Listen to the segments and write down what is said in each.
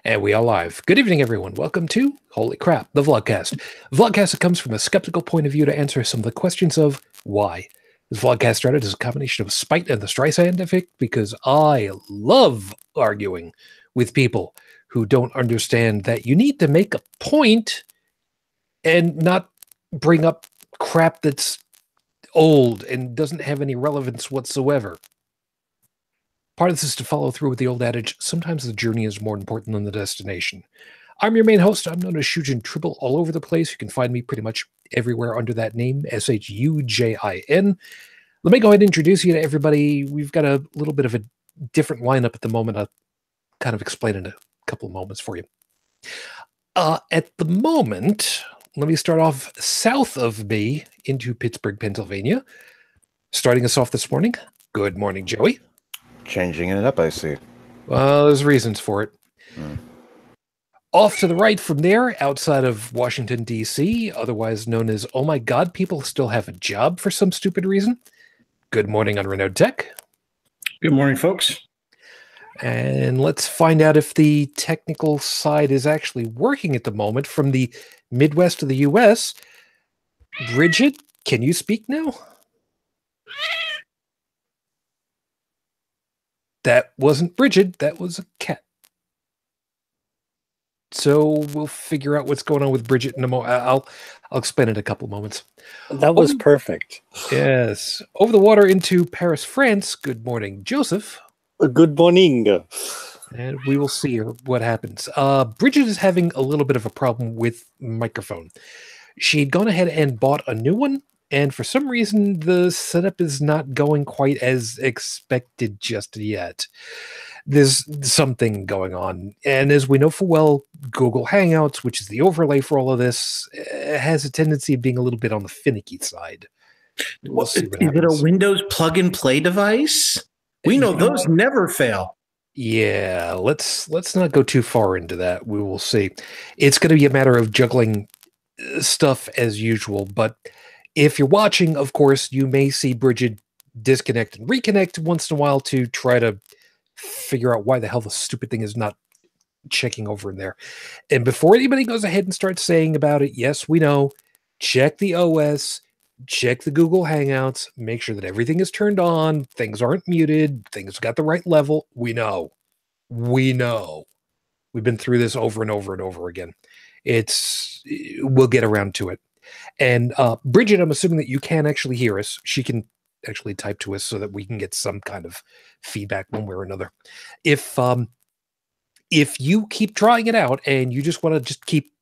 And we are live. Good evening, everyone. Welcome to Holy Crap, the Vlogcast. Vlogcast that comes from a skeptical point of view to answer some of the questions of why. This Vlogcast started as a combination of spite and the Streisand effect because I love arguing with people who don't understand that you need to make a point and not bring up crap that's old and doesn't have any relevance whatsoever. Part of this is to follow through with the old adage, sometimes the journey is more important than the destination. I'm your main host. I'm known as Shujin Tribble all over the place. You can find me pretty much everywhere under that name, Shujin. Let me go ahead and introduce you to everybody. We've got a little bit of a different lineup at the moment. I'll kind of explain in a couple of moments for you. At the moment, let me start off south of me into Pittsburgh, Pennsylvania. Starting us off this morning, good morning, Joey. Changing it up, I see. Well, there's reasons for it. Off to the right from there, outside of Washington, D.C., otherwise known as, oh my God, people still have a job for some stupid reason. Good morning on Renault Tech. Good morning, folks. And let's find out if the technical side is actually working at the moment from the Midwest of the U.S. Bridget, can you speak now? That wasn't Bridget, that was a cat. So we'll figure out what's going on with Bridget in a moment. I'll explain in a couple of moments. That was perfect. Yes. Over the water into Paris, France. Good morning, Joseph. Good morning. And we will see what happens. Bridget is having a little bit of a problem with microphone. She'd gone ahead and bought a new one, and for some reason, the setup is not going quite as expected just yet. There's something going on. And as we know full well, Google Hangouts, which is the overlay for all of this, has a tendency of being a little bit on the finicky side. We'll see what happens. Is it a Windows plug-and-play device? We know those never fail. Yeah, let's not go too far into that. We will see. It's going to be a matter of juggling stuff as usual, but if you're watching, of course, you may see Bridget disconnect and reconnect once in a while to try to figure out why the hell the stupid thing is not checking over in there. And before anybody goes ahead and starts saying about it, yes, we know, check the OS, check the Google Hangouts, make sure that everything is turned on, things aren't muted, things got the right level. We know. We know. We've been through this over and over and over again. We'll get around to it. And Bridget, I'm assuming that you can actually hear us. She can actually type to us so that we can get some kind of feedback one way or another. If you keep trying it out and you just want to just keep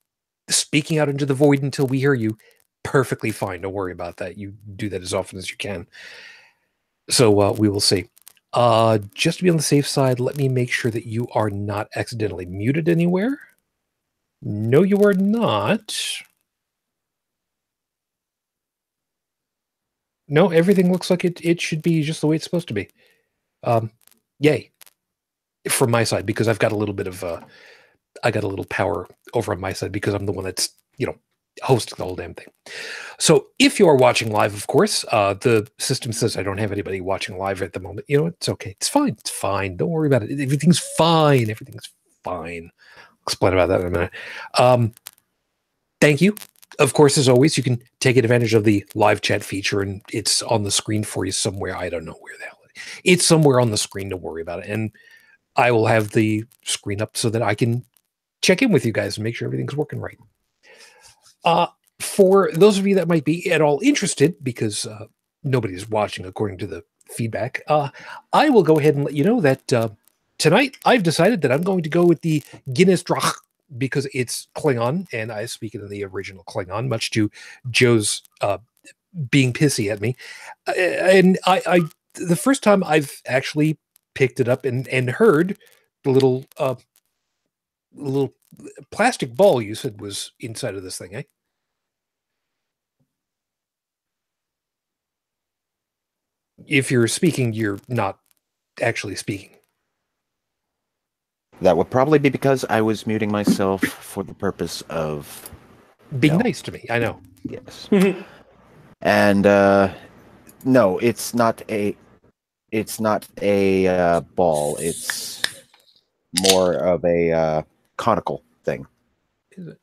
speaking out into the void until we hear you, perfectly fine. Don't worry about that. You do that as often as you can. So we will see. Just to be on the safe side, let me make sure that you are not accidentally muted anywhere. No, you are not. No, everything looks like it should be just the way it's supposed to be. Yay. From my side, because I've got a little bit of I got a little power over on my side because I'm the one that's, hosting the whole damn thing. So if you are watching live, of course, the system says I don't have anybody watching live at the moment. It's okay. It's fine. It's fine. Don't worry about it. Everything's fine. Everything's fine. I'll explain about that in a minute. Thank you. Of course, as always, you can take advantage of the live chat feature, and it's on the screen for you somewhere. I don't know where the hell it is. It's somewhere on the screen. Don't worry about it. And I will have the screen up so that I can check in with you guys and make sure everything's working right. For those of you that might be at all interested, because nobody's watching according to the feedback, I will go ahead and let you know that tonight I've decided that I'm going to go with the Guinness Drach, because it's Klingon, and I speak in the original Klingon, much to Joe's being pissy at me. And I the first time I've actually picked it up and heard the little plastic ball you said was inside of this thing, eh? If you're speaking, you're not actually speaking. That would probably be because I was muting myself for the purpose of being nice to me. I know. Yes. And no, it's not a ball. It's more of a conical thing. Is it?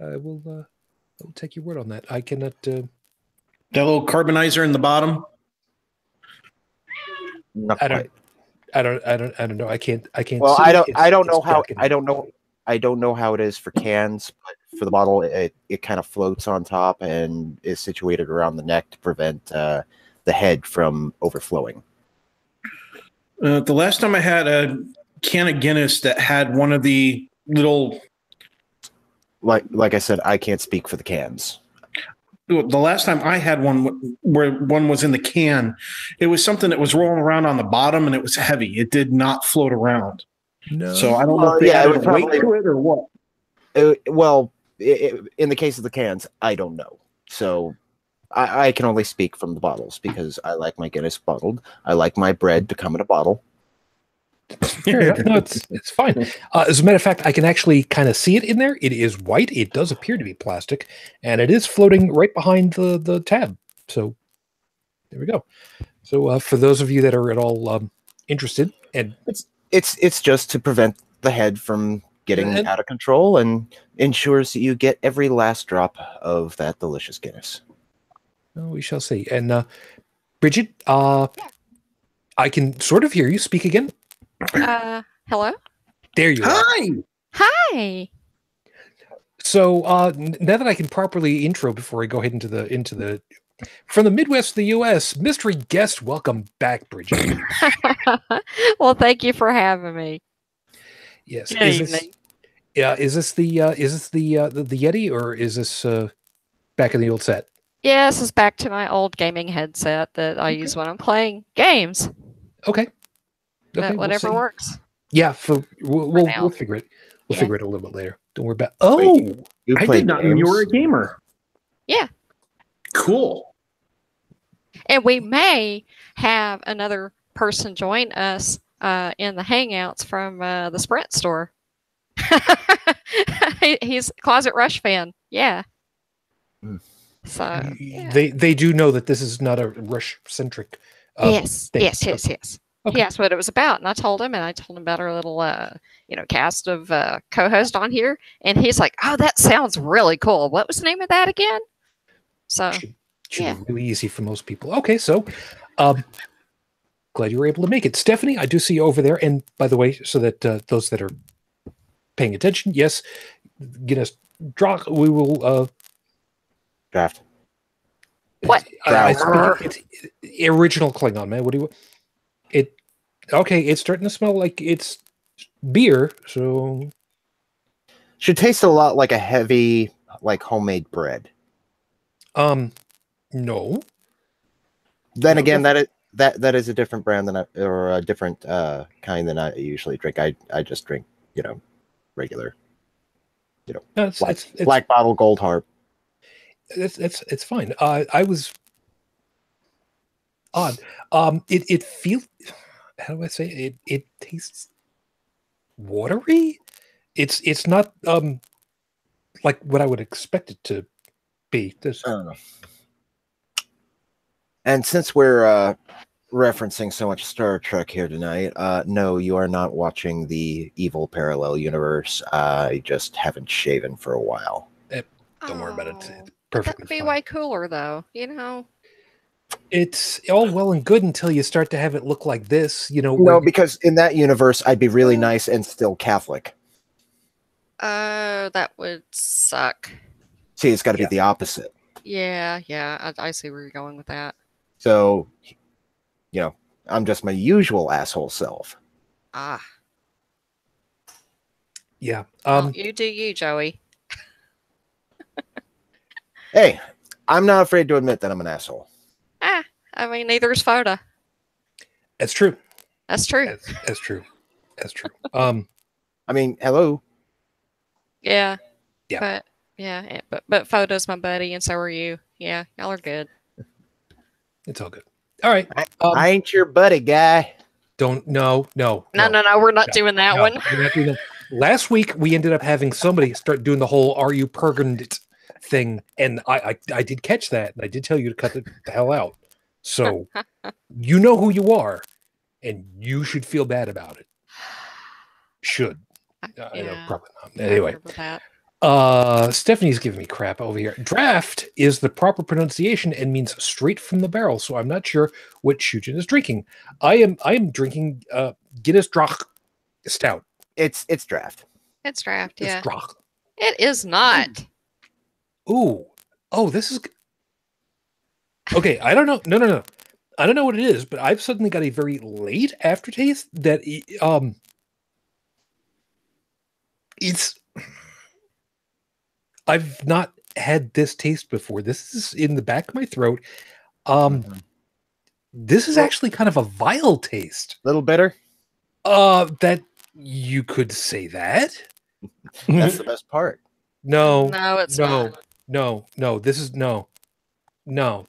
I will take your word on that. I cannot. That little carbonizer in the bottom. Not I quite. don't know. I can't. Well, see I it. don't know It's how. dark in I don't know. I don't know how it is for cans, but for the bottle, it kind of floats on top and is situated around the neck to prevent the head from overflowing. The last time I had a can of Guinness that had one of the little. Like I said, I can't speak for the cans. The last time I had one where one was in the can, it was something that was rolling around on the bottom and it was heavy. It did not float around. No. So I don't know if they yeah, it added would a weight probably- to it or what. In the case of the cans, I don't know. So I can only speak from the bottles because I like my Guinness bottled. I like my bread to come in a bottle. Fair enough. No, it's fine. As a matter of fact, I can actually kind of see it in there. It is white. It does appear to be plastic, and it is floating right behind the tab. So there we go. So for those of you that are at all interested, and It's just to prevent the head from getting out of control and ensures that you get every last drop of that delicious Guinness. well, we shall see. And Bridget, I can sort of hear you speak again. Hello? There you are. Hi. Hi. So now that I can properly intro before I go ahead into the from the Midwest of the U.S. mystery guest, welcome back, Bridget. Well, thank you for having me. Yes. Good evening. Is this the Yeti, or is this back in the old set? Yeah, this is back to my old gaming headset that I use when I'm playing games. Okay. But we'll whatever see. works. Yeah, we'll now. figure it. We'll Yeah. figure it a little bit later. Don't worry about. Oh, You I play did not know you were a gamer. Yeah. Cool. And we may have another person join us in the Hangouts from the Sprint store. He's a Closet Rush fan. Yeah. Mm. So yeah. they do know that this is not a Rush centric. Yes. thing. Yes. Okay. He asked what it was about, and I told him about our little, cast of co-host on here, and he's like, "Oh, that sounds really cool. What was the name of that again?" So, Should yeah. be really easy for most people. Okay, so glad you were able to make it, Stephanie. I do see you over there. And by the way, so that those that are paying attention, yes, Guinness draw. We will Draft. What? I speak, it's original Klingon, man. What do you? Okay, it's starting to smell like it's beer. So Should taste a lot like a heavy, like homemade bread. no. Then No, again, that is a different brand or a different kind than I usually drink. I just drink, regular, No, black bottle Gold Harp. it's fine. I was odd. It feels. How do I say it? It tastes watery. It's not like what I would expect it to be. I don't know. And since we're referencing so much Star Trek here tonight, no, you are not watching the evil parallel universe. I just haven't shaven for a while. Don't worry about it. It's That perfectly would be fine. way cooler, though. It's all well and good until you start to have it look like this. No, because in that universe, I'd be really nice and still Catholic. That would suck. See, it's got to be the opposite. Yeah, I see where you're going with that. So, I'm just my usual asshole self. Ah, yeah. well, you do you, Joey. Hey, I'm not afraid to admit that I'm an asshole. I mean, neither is Foda. That's true. That's true. That's true. That's true. I mean, hello. Yeah. Yeah. But yeah, but Foda's my buddy, and so are you. Yeah, y'all are good. It's all good. All right. I ain't your buddy, guy. Don't no. No, we're not doing that No, one. we're not doing that. Last week we ended up having somebody start doing the whole "Are you purgant?" thing, and I did catch that, and I did tell you to cut it the hell out. So you know who you are, and you should feel bad about it. Should. I know, Yeah, probably not. I Anyway, remember that. Stephanie giving me crap over here. Draft is the proper pronunciation and means straight from the barrel, so I'm not sure what Shujin is drinking. I am drinking Guinness Drach Stout. It's draft. It's draft. It's Yeah, Drach. it is not. Ooh. Oh, this is okay. I don't know. No. I don't know what it is, but I've suddenly got a very late aftertaste that it's I've not had this taste before. This is in the back of my throat. This is actually kind of a vile taste. Little bitter. That you could say that. That's the best part. No, No, it's no, not. no. This is no.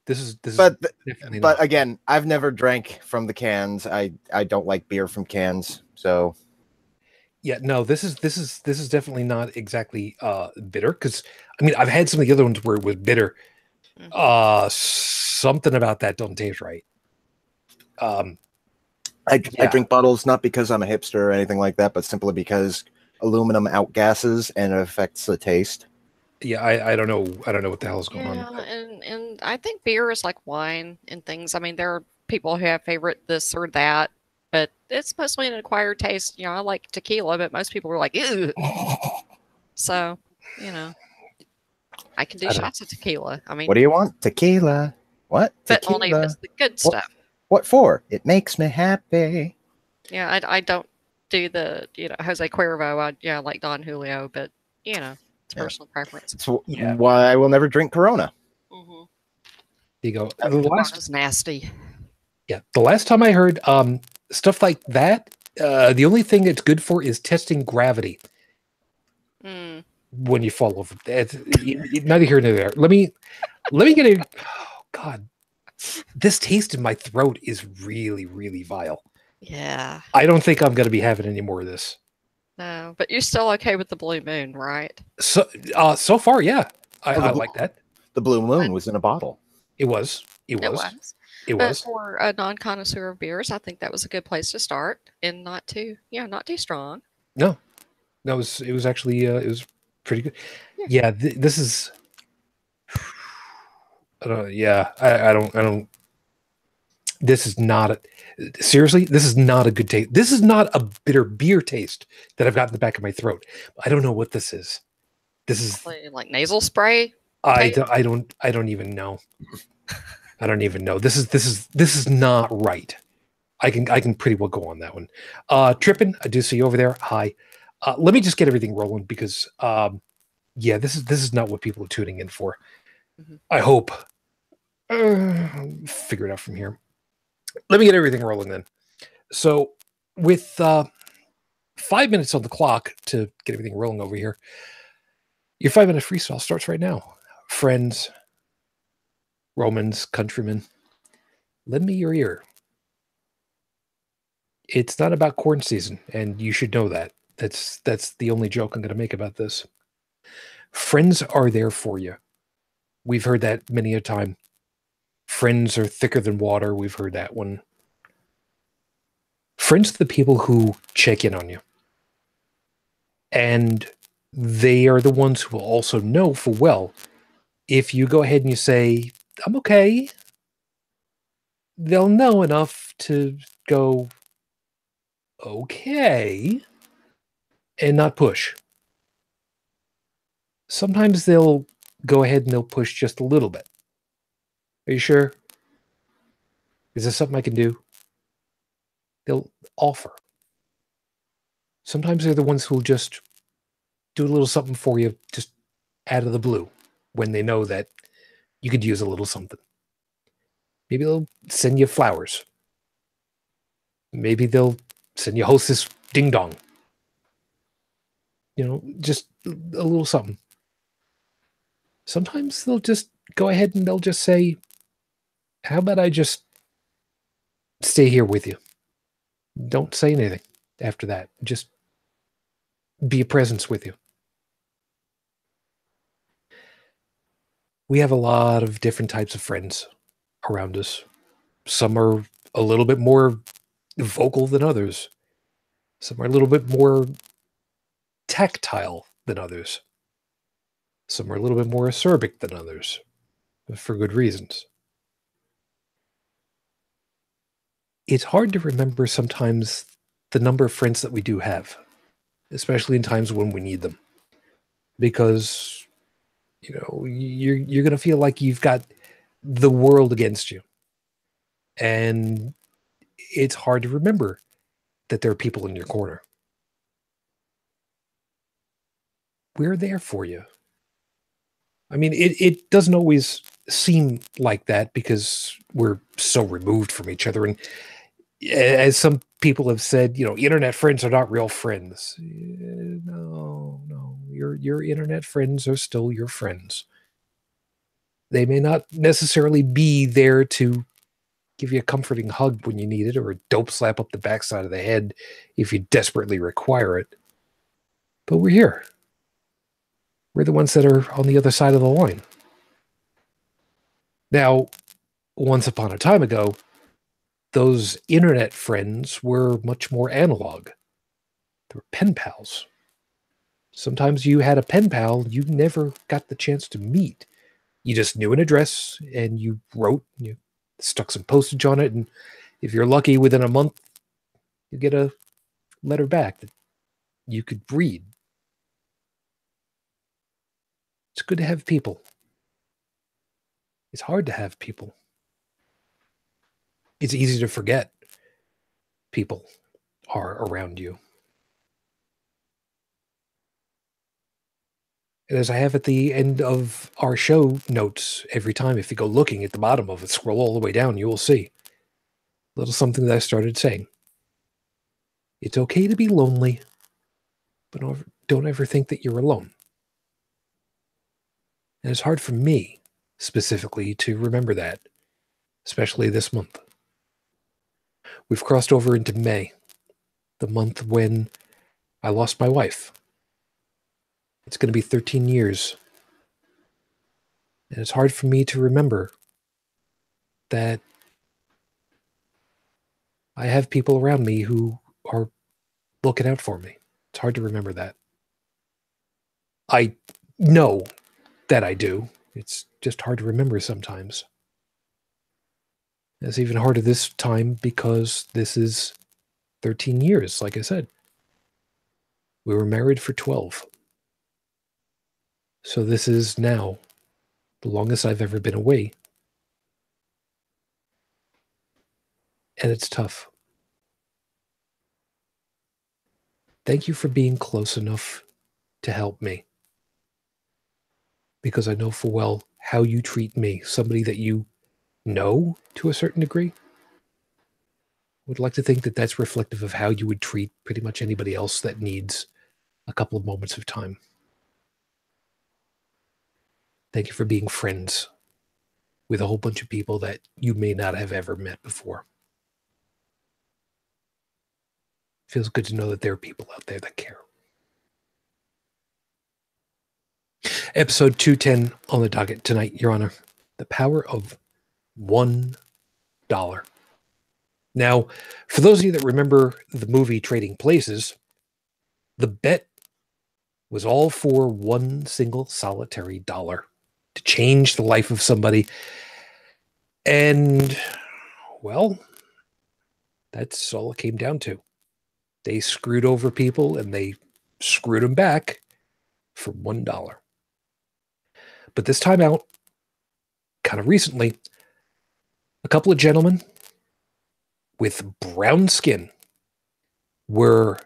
This is But definitely but not. again, I've never drank from the cans. I don't like beer from cans. So Yeah, no, this is definitely not exactly bitter, because I mean I've had some of the other ones where it was bitter. Something about that don't taste right. I drink bottles not because I'm a hipster or anything like that, but simply because aluminum outgasses and it affects the taste. Yeah, I don't know what the hell is going Yeah, on. and I think beer is like wine and things. I mean, there are people who have favorite this or that, but it's mostly an acquired taste. You know, I like tequila, but most people are like, ew. So, you know, I can do I don't- shots of tequila. I mean, What do you want? Tequila. What? but only if Tequila. it's the good stuff. What for? It makes me happy. Yeah, I don't do the, Jose Cuervo. I like Don Julio, but, it's Yeah. personal preference. That's Yeah. why I will never drink Corona. Mm-hmm. You go. That The last, Corona's nasty. the last time I heard stuff like that, the only thing it's good for is testing gravity Mm. when you fall over. Neither here nor there. Let me get a. Oh God, this taste in my throat is really, really vile. Yeah. I don't think I'm going to be having any more of this. No, but you're still okay with the blue moon, right? So far, yeah, I like that. The Blue Moon was in a bottle. It was. It was. It But was. for a non-connoisseur of beers, I think that was a good place to start, and not too strong. No, it was actually it was pretty good. Yeah. Yeah, this is. I don't. This is not a. Seriously, this is not a good taste. This is not a bitter beer taste that I've got in the back of my throat. I don't know what this is. This is. Like nasal spray. I don't even know. I don't even know. This is not right. I can pretty well go on that one. Trippin', I do see you over there. Hi. Let me just get everything rolling because this is not what people are tuning in for. Mm-hmm. I hope. Figure it out from here. Let me get everything rolling then. So with 5 minutes on the clock to get everything rolling over here, your 5-minute freestyle starts right now. Friends, Romans, countrymen, lend me your ear. It's not about corn season, and you should know that. That's the only joke I'm going to make about this. Friends are there for you. We've heard that many a time. Friends are thicker than water. We've heard that one. Friends are the people who check in on you. And they are the ones who will also know for well, if you go ahead and you say, I'm okay, they'll know enough to go, okay, and not push. Sometimes they'll go ahead and they'll push just a little bit. Are you sure? Is this something I can do? They'll offer. Sometimes they're the ones who'll just do a little something for you just out of the blue when they know that you could use a little something. Maybe they'll send you flowers. Maybe they'll send you hostess ding dong. Just a little something. Sometimes they'll just go ahead and they'll just say, how about I just stay here with you? Don't say anything after that. Just be a presence with you. We have a lot of different types of friends around us. Some are a little bit more vocal than others. Some are a little bit more tactile than others. Some are a little bit more acerbic than others, for good reasons. It's hard to remember sometimes the number of friends that we do have, especially in times when we need them. Because, you're going to feel like you've got the world against you. And it's hard to remember that there are people in your corner. We're there for you. I mean, it doesn't always seem like that because we're so removed from each other. And as some people have said, internet friends are not real friends. No. Your internet friends are still your friends. They may not necessarily be there to give you a comforting hug when you need it, or a dope slap up the backside of the head if you desperately require it. But we're here. We're the ones that are on the other side of the line. Now, once upon a time ago, those internet friends were much more analog. They were pen pals. Sometimes you had a pen pal you never got the chance to meet. You just knew an address and you wrote, you stuck some postage on it, and if you're lucky, within a month, you get a letter back that you could read. It's good to have people. It's hard to have people. It's easy to forget people are around you. And as I have at the end of our show notes every time, if you go looking at the bottom of it, scroll all the way down, you will see a little something that I started saying. It's okay to be lonely, but don't ever think that you're alone. And it's hard for me, specifically, to remember that, especially this month. We've crossed over into May, the month when I lost my wife. It's going to be 13 years. And it's hard for me to remember that I have people around me who are looking out for me. It's hard to remember that. I know that I do. It's just hard to remember sometimes. It's even harder this time because this is 13 years, like I said. We were married for 12. So this is now the longest I've ever been away. And it's tough. Thank you for being close enough to help me. Because I know full well how you treat me, somebody that you know to a certain degree. Would like to think that that's reflective of how you would treat pretty much anybody else that needs a couple of moments of time. Thank you for being friends with a whole bunch of people that you may not have ever met before. Feels good to know that there are people out there that care. Episode 210 on the docket tonight, Your Honor. The power of $1. Now, for those of you that remember the movie Trading Places, the bet was all for one single solitary dollar to change the life of somebody. And, well, that's all it came down to. They screwed over people and they screwed them back for $1. But this time out, kind of recently, a couple of gentlemen with brown skin were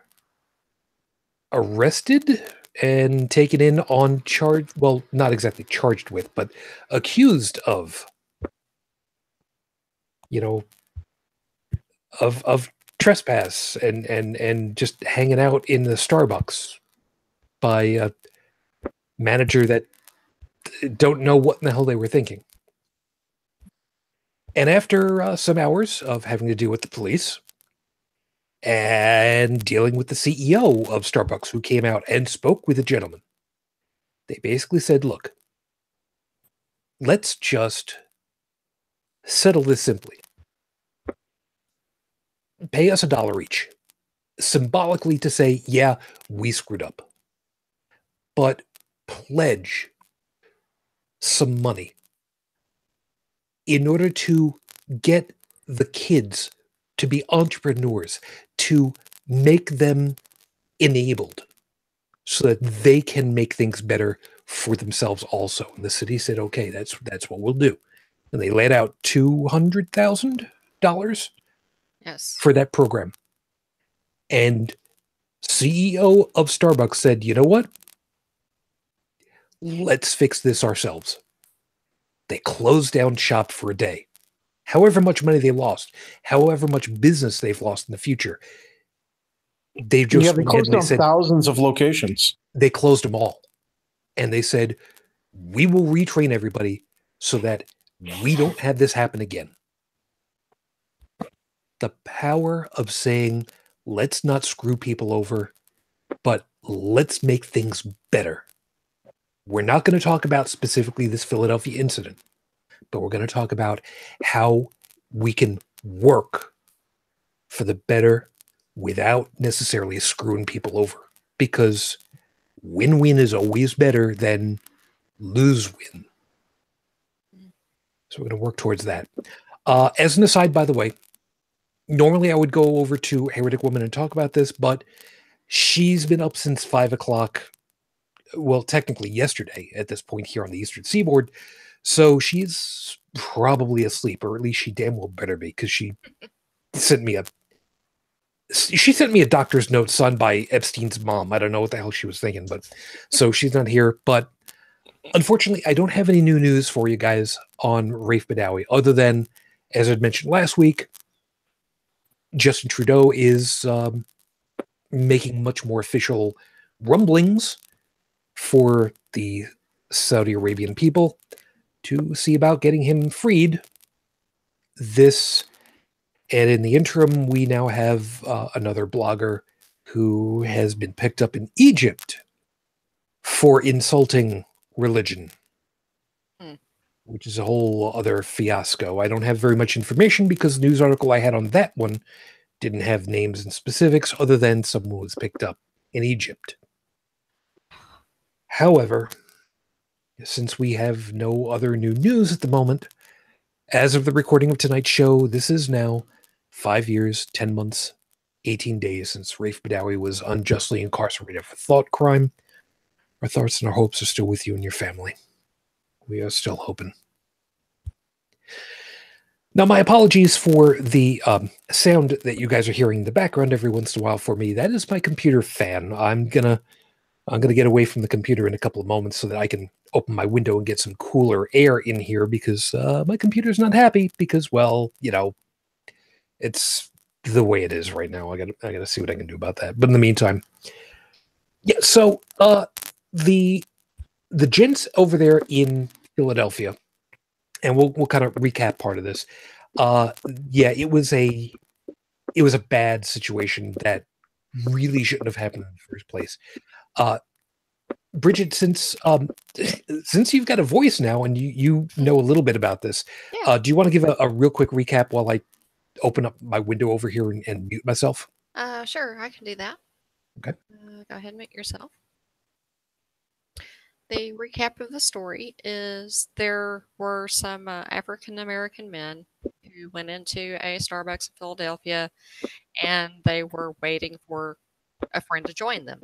arrested and taken in on charge, well, not exactly charged with, but accused of, of trespass and just hanging out in the Starbucks by a manager that don't know what in the hell they were thinking. And after some hours of having to deal with the police and dealing with the CEO of Starbucks, who came out and spoke with the gentleman, they basically said, look, let's just settle this simply. Pay us $1 each, symbolically to say, yeah, we screwed up. but pledge some money in order to get the kids to be entrepreneurs, to make them enabled so that they can make things better for themselves also. And the city said, okay, that's what we'll do. And they laid out $200,000 Yes. for that program. And CEO of Starbucks said, you know what? Let's fix this ourselves. They closed down shop for a day. However much money they lost, however much business they've lost in the future, they just they closed down thousands of locations. They closed them all. And they said, we will retrain everybody so that we don't have this happen again. The power of saying, let's not screw people over, but let's make things better. We're not going to talk about specifically this Philadelphia incident, but we're going to talk about how we can work for the better without necessarily screwing people over. Because win-win is always better than lose-win. So we're going to work towards that. As an aside, by the way, normally I would go over to Heretic Woman and talk about this, but she's been up since 5 o'clock. Well, technically yesterday at this point here on the Eastern Seaboard. So she's probably asleep, or at least she damn well better be, because she sent me a doctor's note signed by Epstein's mom. I don't know what the hell she was thinking, but so she's not here. But unfortunately, I don't have any new news for you guys on Rafe Badawi, other than, as I mentioned last week, Justin Trudeau is making much more official rumblings for the Saudi Arabian people to see about getting him freed. And in the interim, we now have another blogger who has been picked up in Egypt for insulting religion, which is a whole other fiasco. I don't have very much information because the news article I had on that one didn't have names and specifics other than someone was picked up in Egypt. However, since we have no other new news at the moment, as of the recording of tonight's show, this is now 5 years, 10 months, 18 days since Rafe Badawi was unjustly incarcerated for thought crime. Our thoughts and our hopes are still with you and your family. We are still hoping. Now, my apologies for the sound that you guys are hearing in the background every once in a while for me. That is my computer fan. I'm gonna get away from the computer in a couple of moments so that I can open my window and get some cooler air in here because my computer's not happy because, well, it's the way it is right now. I gotta see what I can do about that. But in the meantime, yeah. So the gents over there in Philadelphia, and we'll kind of recap part of this. Yeah, it was a bad situation that really shouldn't have happened in the first place. Bridget, since you've got a voice now and you know a little bit about this, Yeah. Do you want to give a real quick recap while I open up my window over here and mute myself? Sure, I can do that. Okay. Go ahead and mute yourself. The recap of the story is there were some African American men who went into a Starbucks in Philadelphia and they were waiting for a friend to join them.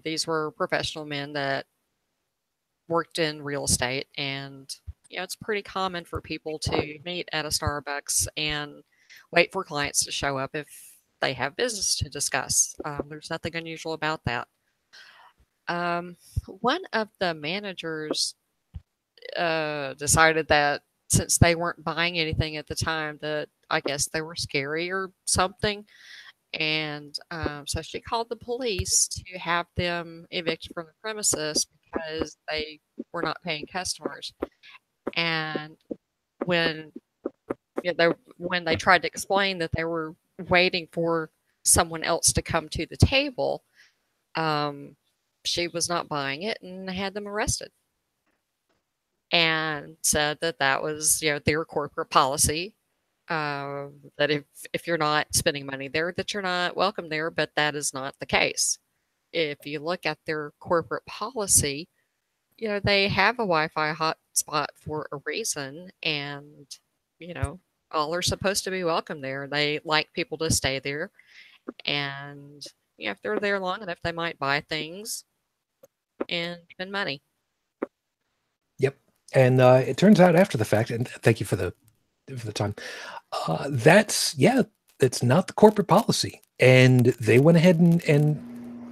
These were professional men that worked in real estate, and it's pretty common for people to meet at a Starbucks and wait for clients to show up if they have business to discuss. There's nothing unusual about that. One of the managers decided that since they weren't buying anything at the time, that I guess they were scary or something. And so she called the police to have them evicted from the premises because they were not paying customers. And when they tried to explain that they were waiting for someone else to come to the table, she was not buying it and had them arrested. And said that was their corporate policy. That if you're not spending money there, that you're not welcome there, but that is not the case. if you look at their corporate policy, they have a Wi-Fi hotspot for a reason, and all are supposed to be welcome there. They like people to stay there, and if they're there long enough, they might buy things and spend money. Yep. And it turns out after the fact, and thank you for the time, it's not the corporate policy. And they went ahead and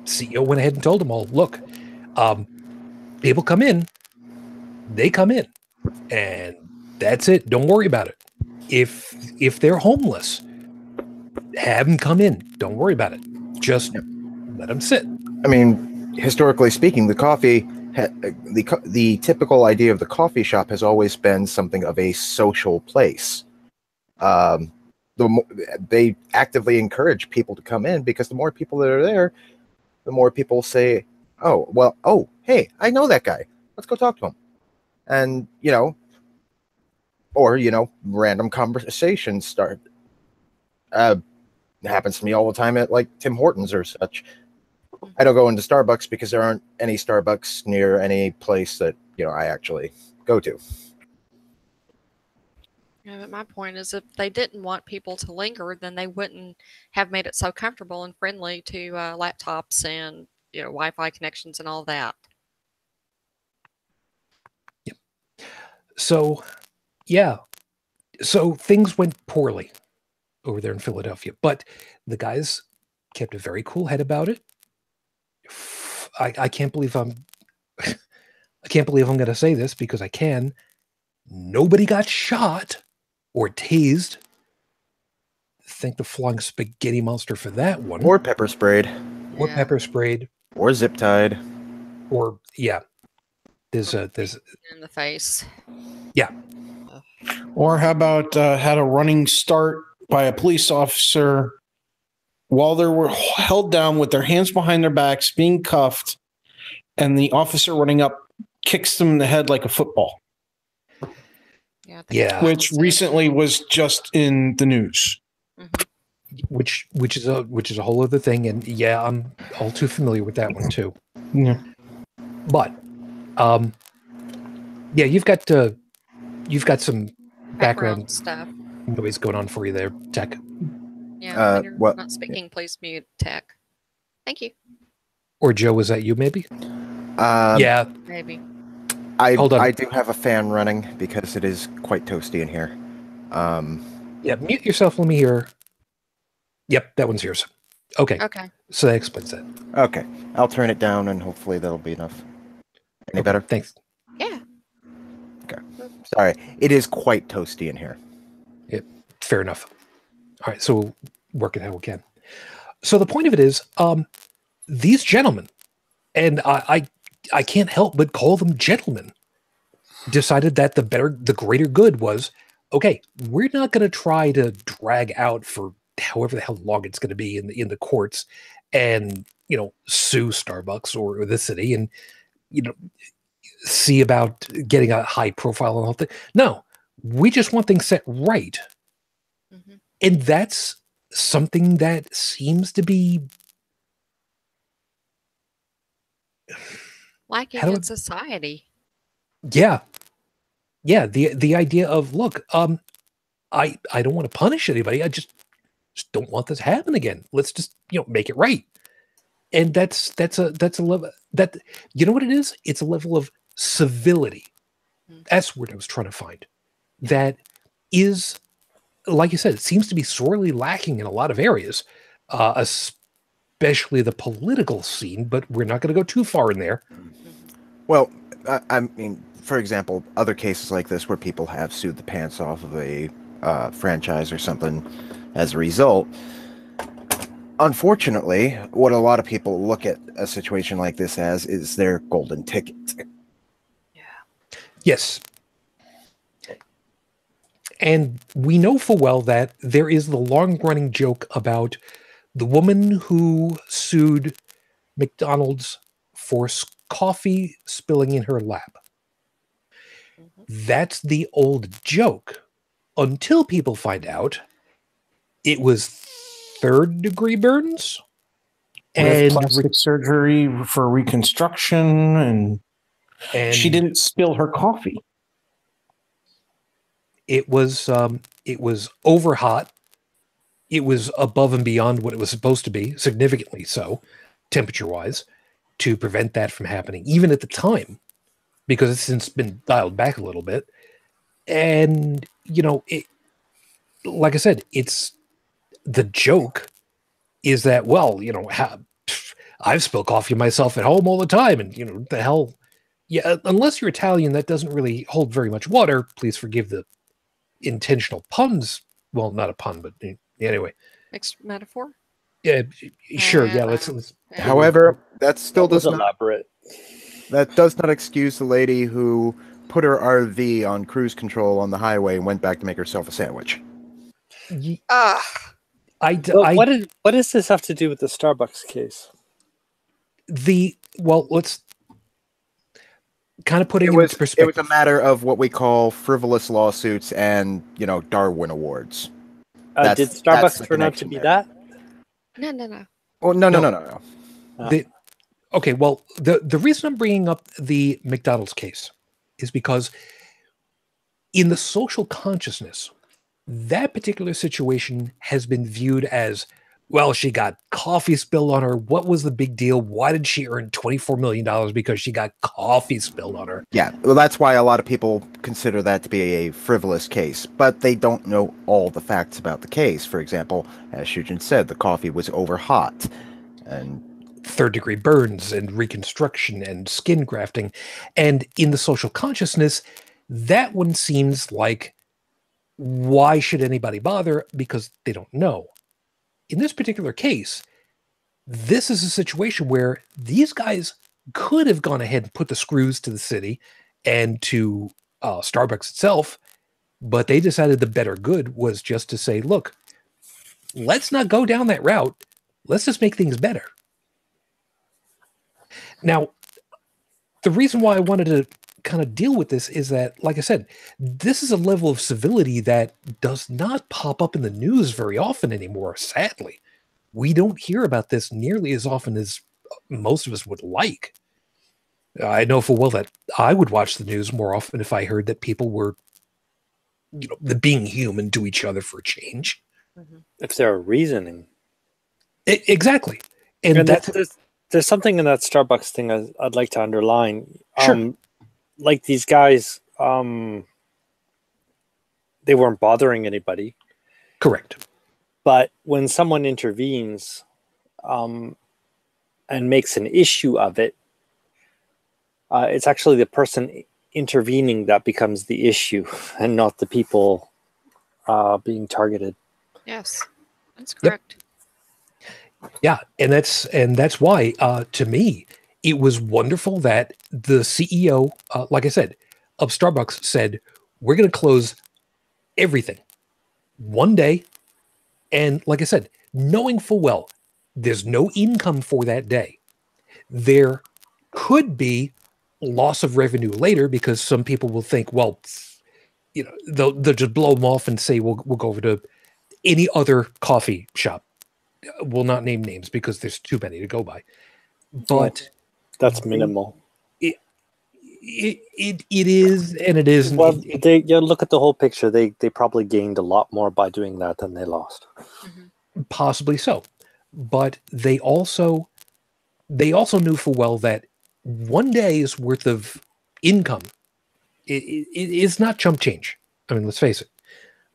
CEO went ahead and told them all, look, people come in, they come in, and that's it. Don't worry about it. If they're homeless, have them come in. Don't worry about it. Just let them sit. I mean, historically speaking, the typical idea of the coffee shop has always been something of a social place. They actively encourage people to come in because the more people that are there, the more people say, hey, I know that guy. Let's go talk to him. And, random conversations start. It happens to me all the time at like Tim Hortons or such. I don't go into Starbucks because there aren't any Starbucks near any place that, I actually go to. Yeah, but my point is, if they didn't want people to linger, then they wouldn't have made it so comfortable and friendly to laptops and Wi-Fi connections and all that. Yep. So, yeah. So things went poorly over there in Philadelphia, but the guys kept a very cool head about it. I can't believe I'm going to say this because I can. Nobody got shot or tased. Thank the flying spaghetti monster for that one. Or pepper sprayed. Or pepper sprayed. Or zip tied. Or there's in the face. Yeah. Or how about had a running start by a police officer while they were held down with their hands behind their backs, being cuffed, and the officer running up kicks them in the head like a football. Yeah. Which recently was just in the news. Mm-hmm. Which is a whole other thing, and I'm all too familiar with that one too. Yeah. But you've got some background stuff noise going on for you there, Tech. Yeah, when you're not speaking, please mute Tech. Thank you. Or Joe, was that you maybe? Maybe. Hold on. I do have a fan running because it is quite toasty in here. Mute yourself. Let me hear. Yep, that one's yours. Okay. So that explains that. Okay. I'll turn it down and hopefully that'll be enough. Any better? Thanks. Yeah. Okay. Sorry. It is quite toasty in here. Yep. Fair enough. All right. So we'll work it how we can. So the point of it is, these gentlemen, and I can't help but call them gentlemen, decided that the greater good was, okay, we're not going to try to drag out for however the hell long it's going to be in the courts and, sue Starbucks or the city and, see about getting a high profile and all that. No, we just want things set right. Mm-hmm. And that's something that seems to be lacking in society. Yeah. The idea of, look, I don't want to punish anybody. I just don't want this to happen again. Let's just, make it right. And that's a level that, what it is? It's a level of civility. That's what I was trying to find. That is, like you said, it seems to be sorely lacking in a lot of areas, especially the political scene, but we're not going to go too far in there. Well, I mean, for example, other cases like this where people have sued the pants off of a franchise or something as a result. Unfortunately, what a lot of people look at a situation like this as is their golden ticket. Yeah. Yes. And we know full well that there is the long-running joke about the woman who sued McDonald's for coffee spilling in her lap. Mm-hmm. That's the old joke until people find out it was third-degree burns And plastic surgery for reconstruction, and she didn't spill her coffee. It was over hot. It was above and beyond what it was supposed to be, significantly so, temperature-wise, to prevent that from happening, even at the time, because it's since been dialed back a little bit. And, like I said, it's the joke is that, well, I've spilled coffee myself at home all the time, and, the hell, yeah, unless you're Italian, that doesn't really hold very much water. Please forgive the intentional puns. Well, not a pun, but anyway. Mixed metaphor? Yeah, sure. Yeah, let's However, that still That was does not elaborate. that does not excuse the lady who put her RV on cruise control on the highway and went back to make herself a sandwich. Ah, What does this have to do with the Starbucks case? let's kind of put it It in was perspective. a matter of what we call frivolous lawsuits and Darwin awards. Did that's Starbucks the turn out to connection be there. that? no. Oh no. Okay, well, the reason I'm bringing up the McDonald's case is because in the social consciousness, that particular situation has been viewed as, well, she got coffee spilled on her. What was the big deal? Why did she earn $24 million because she got coffee spilled on her? Yeah, well, that's why a lot of people consider that to be a frivolous case, but they don't know all the facts about the case. For example, as Shujin said, the coffee was over hot, and Third-degree burns and reconstruction and skin grafting. And in the social consciousness, that one seems like, why should anybody bother? Because they don't know. In this particular case, this is a situation where these guys could have gone ahead and put the screws to the city and to Starbucks itself, but they decided the better good was just to say, look, let's not go down that route. Let's just make things better. Now, the reason why I wanted to kind of deal with this is that, like I said, this is a level of civility that does not pop up in the news very often anymore, sadly. We don't hear about this nearly as often as most of us would like. I know full well that I would watch the news more often if I heard that people were, being human to each other for a change. If they're reasoning. Exactly. And there's something in that Starbucks thing I'd like to underline. Sure. Like these guys, they weren't bothering anybody. Correct. But when someone intervenes and makes an issue of it, it's actually the person intervening that becomes the issue and not the people being targeted. Yes, that's correct. Yep. Yeah, and that's why, to me, it was wonderful that the CEO, like I said, of Starbucks said, we're going to close everything one day. And like I said, knowing full well, there's no income for that day. There could be loss of revenue later because some people will think, well, they'll just blow them off and say, we'll go over to any other coffee shop. We'll not name names because there's too many to go by. But that's minimal. It is, and it isn't. Well, look at the whole picture. They probably gained a lot more by doing that than they lost. Possibly so, but they also knew full well that one day's worth of income is not chump change. I mean, let's face it.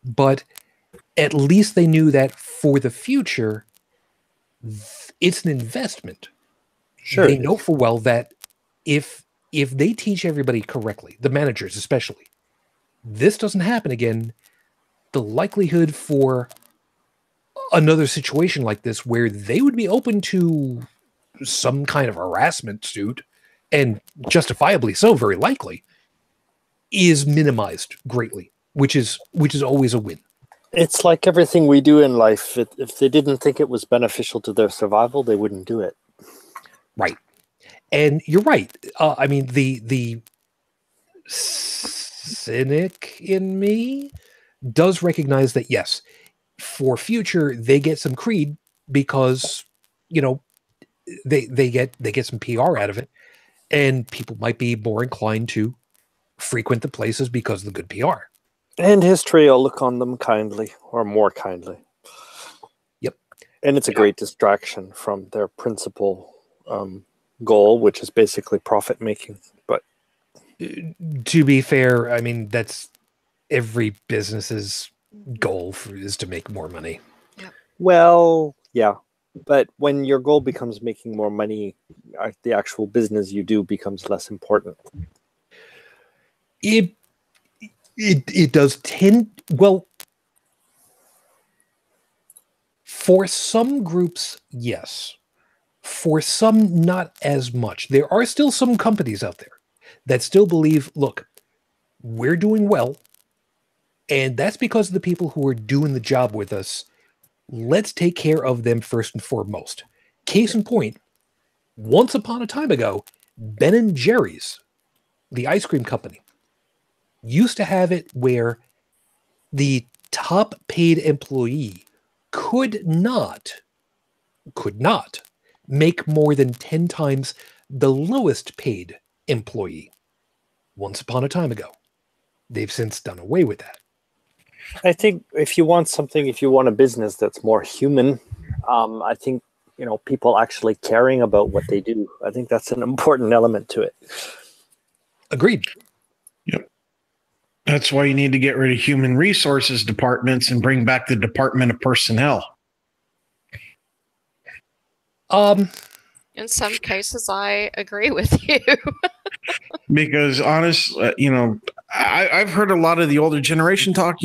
But at least they knew that for the future, it's an investment. Sure. They know full well that if they teach everybody correctly, the managers especially, this doesn't happen again, the likelihood for another situation like this where they would be open to some kind of harassment suit, and justifiably so, very likely, is minimized greatly, which is always a win. It's like everything we do in life. If they didn't think it was beneficial to their survival, they wouldn't do it. Right. And you're right. I mean, the cynic in me does recognize that, yes, for future, they get some creed because, they get some PR out of it, and people might be more inclined to frequent the places because of the good PR. And history will look on them kindly, or more kindly. Yep. And it's a great distraction from their principal goal, which is basically profit making. But to be fair, I mean, that's every business's goal is to make more money. Well, yeah. But when your goal becomes making more money, the actual business you do becomes less important. It does tend, well, for some groups, yes. For some, not as much. There are still some companies out there that still believe, look, we're doing well, and that's because of the people who are doing the job with us. Let's take care of them first and foremost. Case in point, once upon a time ago, Ben & Jerry's, the ice cream company, used to have it where the top paid employee could not make more than 10 times the lowest paid employee. Once upon a time ago. They've since done away with that. I think if you want a business that's more human, I think, people actually caring about what they do. I think that's an important element to it. Agreed. Yep. That's why you need to get rid of human resources departments and bring back the Department of Personnel. In some cases, I agree with you. Because I've heard a lot of the older generation talk,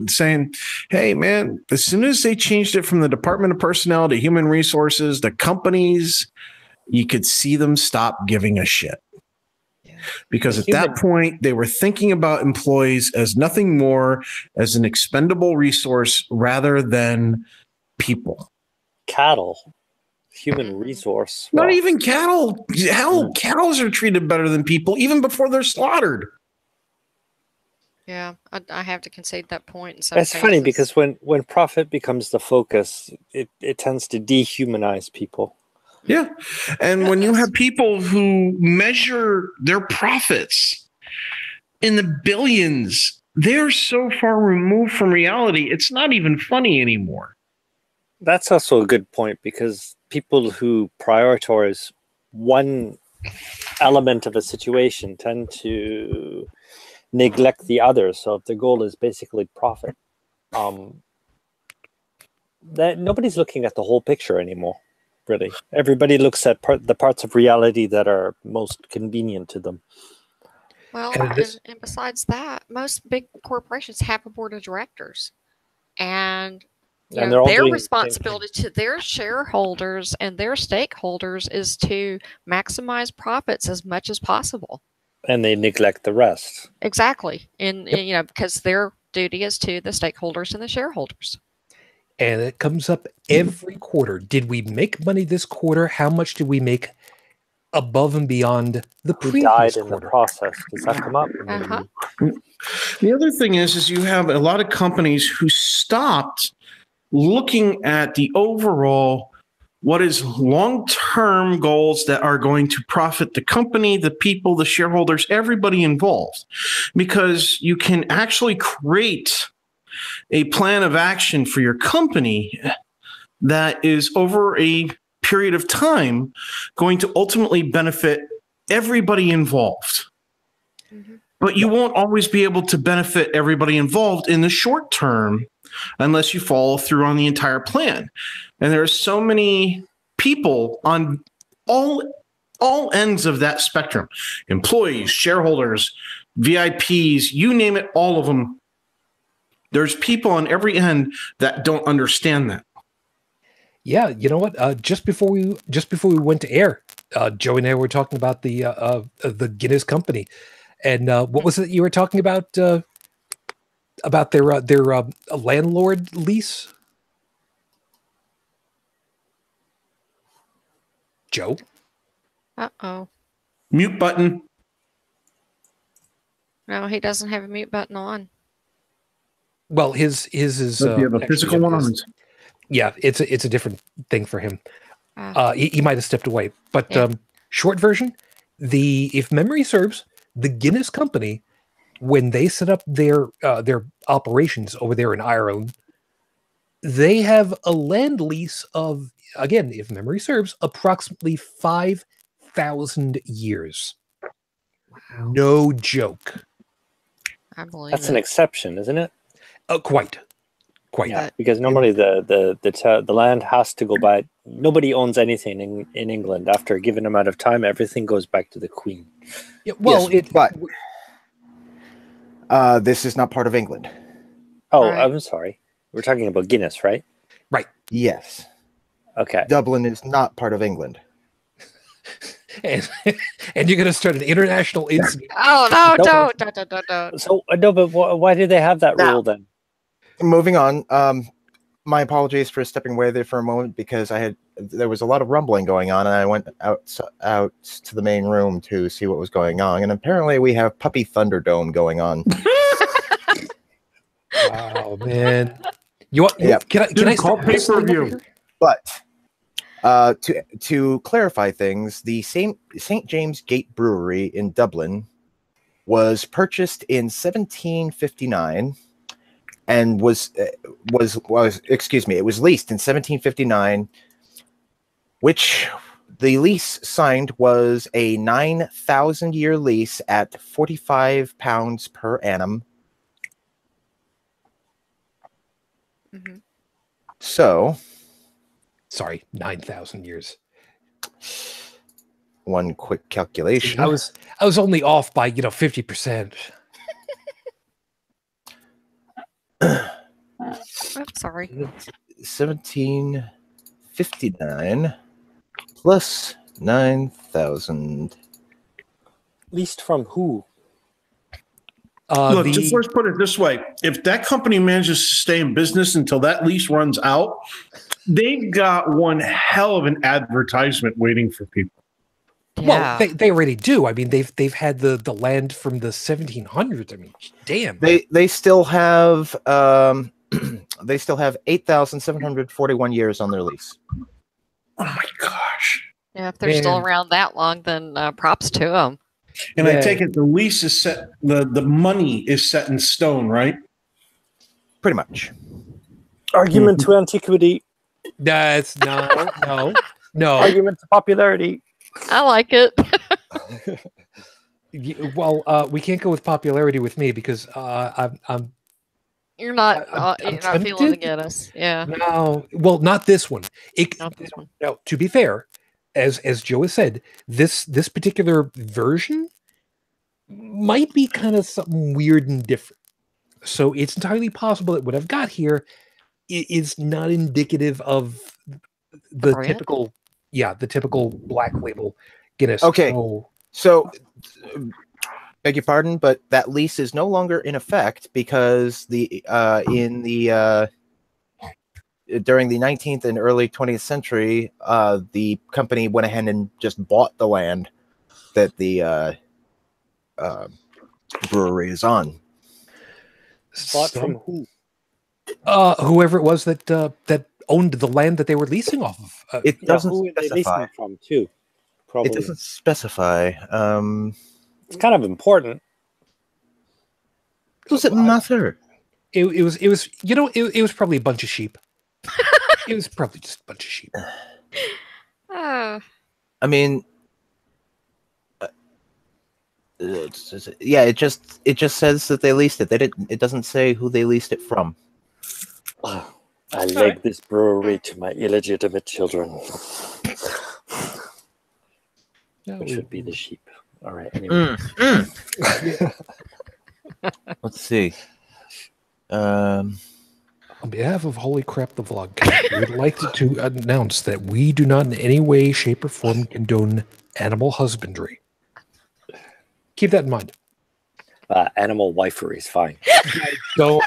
saying, hey, man, as soon as they changed it from the Department of Personnel to Human Resources, the companies, you could see them stop giving a shit. Because at that point, they were thinking about employees as nothing more as an expendable resource rather than people. Cattle. Human resource. Not even cattle. Hell, cows are treated better than people even before they're slaughtered. Yeah, I have to concede that point. It's funny because when profit becomes the focus, it tends to dehumanize people. Yeah. And when you have people who measure their profits in the billions, they're so far removed from reality, it's not even funny anymore. That's also a good point, because people who prioritize one element of a situation tend to neglect the other. So if the goal is basically profit, that nobody's looking at the whole picture anymore. Really, everybody looks at the parts of reality that are most convenient to them. Well, and besides that, most big corporations have a board of directors, and their responsibility to their shareholders and their stakeholders is to maximize profits as much as possible. And they neglect the rest. Exactly. And, because their duty is to the stakeholders and the shareholders. And it comes up every quarter. Did we make money this quarter? How much did we make above and beyond the previous died in quarter? The process? Does that come up? Uh-huh. The other thing is you have a lot of companies who stopped looking at the overall, what is long-term goals that are going to profit the company, the people, the shareholders, everybody involved. Because you can actually create a plan of action for your company that is over a period of time going to ultimately benefit everybody involved. Mm-hmm. But you won't always be able to benefit everybody involved in the short term unless you follow through on the entire plan. And there are so many people on all ends of that spectrum, employees, shareholders, VIPs, you name it, all of them. There's people on every end that don't understand that. Yeah, you know what? Just before we went to air, Joey and I were talking about the Guinness company, and what was it you were talking about their landlord lease? Joe? Uh-oh. Mute button. No, he doesn't have a mute button on. Well, his is you have a physical one on. Yeah, it's a different thing for him. He might have stepped away, but Yeah. short version: if memory serves, the Guinness company, when they set up their operations over there in Ireland, they have a land lease of, again, if memory serves, approximately 5,000 years. No joke. I believe That's an it. exception, isn't it? Quite. Yeah, because normally the land has to go back. Nobody owns anything in England after a given amount of time. Everything goes back to the Queen. Yeah, well, Yes, but this is not part of England. Oh, Right. I'm sorry. We're talking about Guinness, right? right. Yes, Okay. Dublin is not part of England. And, and you're going to start an international incident. Oh no! No. Don't. So no, but why do they have that Now- rule then? Moving on. My apologies for stepping away there for a moment because there was a lot of rumbling going on, and I went out to the main room to see what was going on, and apparently we have Puppy Thunderdome going on. Wow, man. You want? Yeah. Can I Call start whistling over pay-per-view. here? But to clarify things, the St. James Gate Brewery in Dublin was purchased in 1759 and was excuse me, it was leased in 1759, which the lease signed was a 9,000-year lease at £45 per annum. Mhm. So, Sorry, 9,000 years. one quick calculation. I was only off by 50%. I'm sorry. 1759 plus 9,000. Leased from who? Look, just let's put it this way. If that company manages to stay in business until that lease runs out, they've got one hell of an advertisement waiting for people. Yeah. Well, they already do. I mean, they've had the land from the 1700s. I mean, damn. They still have they still have 8,741 years on their lease. Oh my gosh. Yeah, if they're still Man. around that long, then props to them. And I Yeah. take it the lease is set, the money is set in stone, right? Pretty much. Argument to antiquity. That's no. Argument to popularity. I like it. Well, we can't go with popularity with me because I'm You're not. I'm You're not tempted. feeling the Guinness. Yeah. no. Well, not this one. Not this one. Now, to be fair, as Joe has said, this particular version might be kind of something weird and different. So it's entirely possible that what I've got here is not indicative of the Brand? typical black label Guinness. Okay. So, So, beg your pardon, but that lease is no longer in effect because during the 19th and early 20th century, the company went ahead and just bought the land that the brewery is on. Bought from who? whoever it was that owned the land that they were leasing off of. It Yeah, doesn't who are they specify. leasing from too? Probably. It doesn't specify. It's kind of important. Does it matter? It was it was probably a bunch of sheep. It was probably just a bunch of sheep. Oh, I mean, yeah. It just says that they leased it. It doesn't say who they leased it from. I leg this brewery to my illegitimate children. Which would be the sheep. All right. Anyway. Let's see. On behalf of Holy Crap the Vlogcast, we would like to announce that we do not in any way, shape, or form condone animal husbandry. Keep that in mind. Animal wifery is fine. Don't,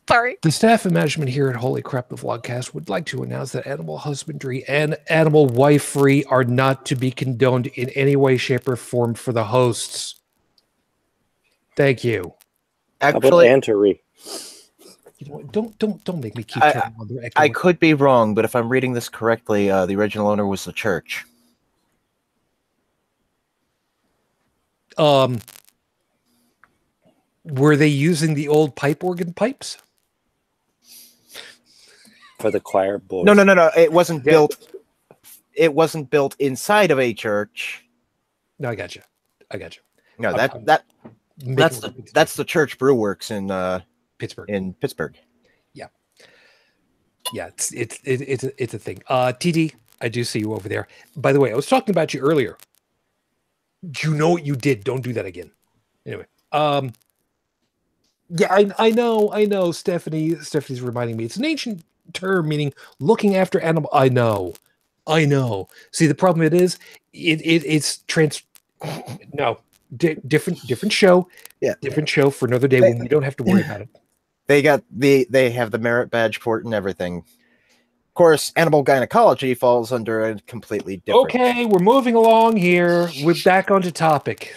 sorry. the staff and management here at Holy Crap the Vlogcast would like to announce that animal husbandry and animal wifery are not to be condoned in any way, shape, or form for the hosts. Thank you. How about Actually, antery? You know what? Don't make me keep I- turning on the echo. I could be wrong, but if I'm reading this correctly, the original owner was the church. Were they using the old pipe organ pipes? For the choir boys. No. It wasn't Yeah. built. It wasn't built inside of a church. No, I got you. No, I'm that's the church brew works in Pittsburgh. Pittsburgh. Yeah, it's a thing. TD, I do see you over there. By the way, I was talking about you earlier. You know what you did. Don't do that again. Anyway, yeah, I know. Stephanie's reminding me. It's an ancient term meaning looking after animal. I know. See, the problem it's different show. Yeah, different show for another day when we don't have to worry about it. They have the merit badge port and everything. Of course, animal gynecology falls under a completely different. Okay, we're moving along here. We're back onto topic.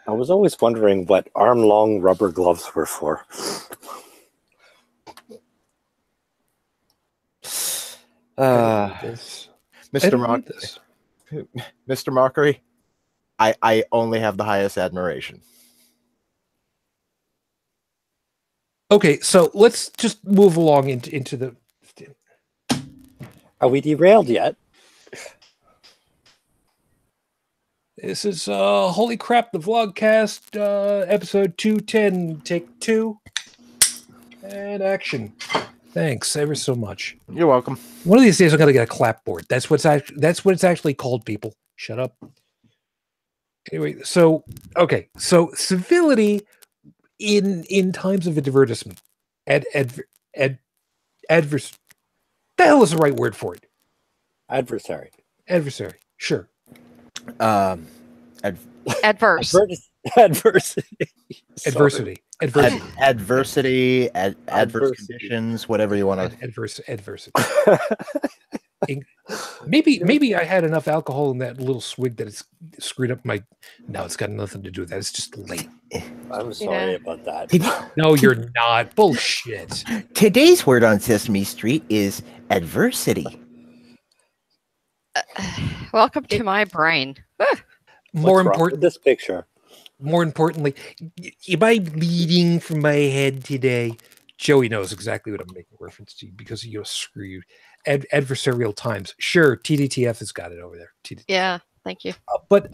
I was always wondering what arm-long rubber gloves were for. Mr. Mockery, I only have the highest admiration. Okay, so let's just move along into the. Are we derailed yet? This is holy crap, the vlogcast, episode 210, take 2, and action. Thanks ever so much. You're welcome. One of these days I'm gonna get a clapboard. That's what it's actually called, people. Shut up. Anyway, so civility in times of advertisement, adverse. The hell is the right word for it? Adversary. Sure. Adverse. Adversity. Adversity. Adverse conditions, whatever you want to. Adversity. Maybe I had enough alcohol in that little swig that it's screwed up my. No, it's got nothing to do with that. It's just late. I'm sorry about that. No, you're not. Bullshit. Today's word on Sesame Street is adversity. Welcome to my brain. More important, this picture. More importantly, am I bleeding from my head today? Joey knows exactly what I'm making reference to because screw you. Adversarial times. Sure, TDTF has got it over there. TDTF. Yeah, thank you. But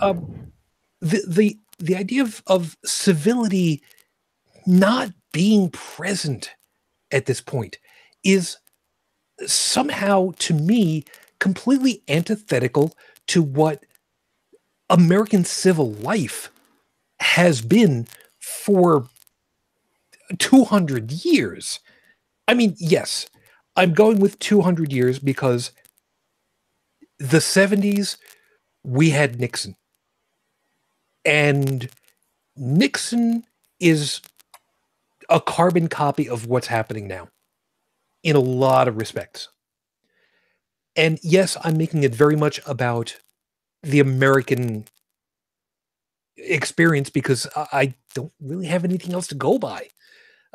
the idea of civility not being present at this point is somehow, to me, completely antithetical to what American civil life has been for 200 years. I mean, yes, I'm going with 200 years because the 70s, we had Nixon. And Nixon is a carbon copy of what's happening now in a lot of respects. And yes, I'm making it very much about the American experience because I don't really have anything else to go by.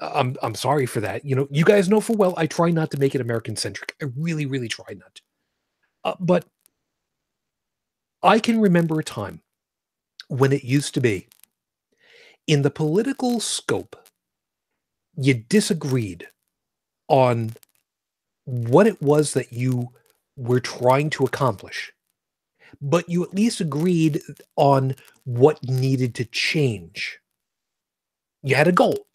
I'm sorry for that. You guys know full well I try not to make it American centric. I really, really try not to. But I can remember a time when it used to be in the political scope, you disagreed on what it was that you were trying to accomplish, but you at least agreed on what needed to change. You had a goal.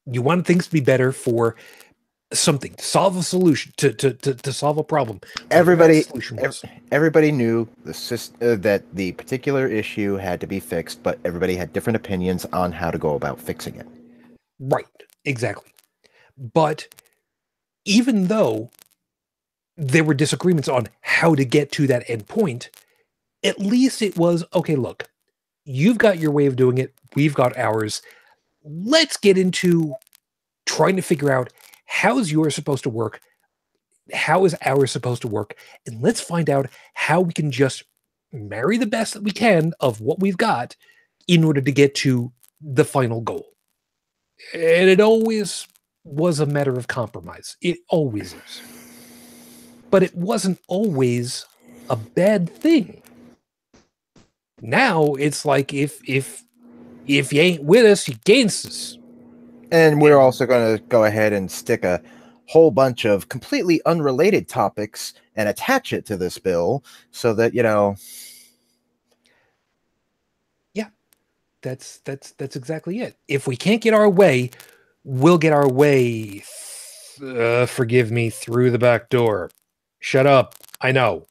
You wanted things to be better for something, to solve a solution, to solve a problem. Everybody knew that the particular issue had to be fixed, but everybody had different opinions on how to go about fixing it. Right, exactly. But even though there were disagreements on how to get to that end point, at least it was, okay, look, you've got your way of doing it. We've got ours. Let's get into trying to figure out how is yours supposed to work? How is ours supposed to work? And let's find out how we can just marry the best that we can of what we've got in order to get to the final goal. And it always was a matter of compromise. It always is. But it wasn't always a bad thing. Now it's like if you ain't with us, you're against us. And we're also going to go ahead and stick a whole bunch of completely unrelated topics and attach it to this bill so that, Yeah, that's exactly it. If we can't get our way, we'll get our way, forgive me, through the back door. Shut up. I know.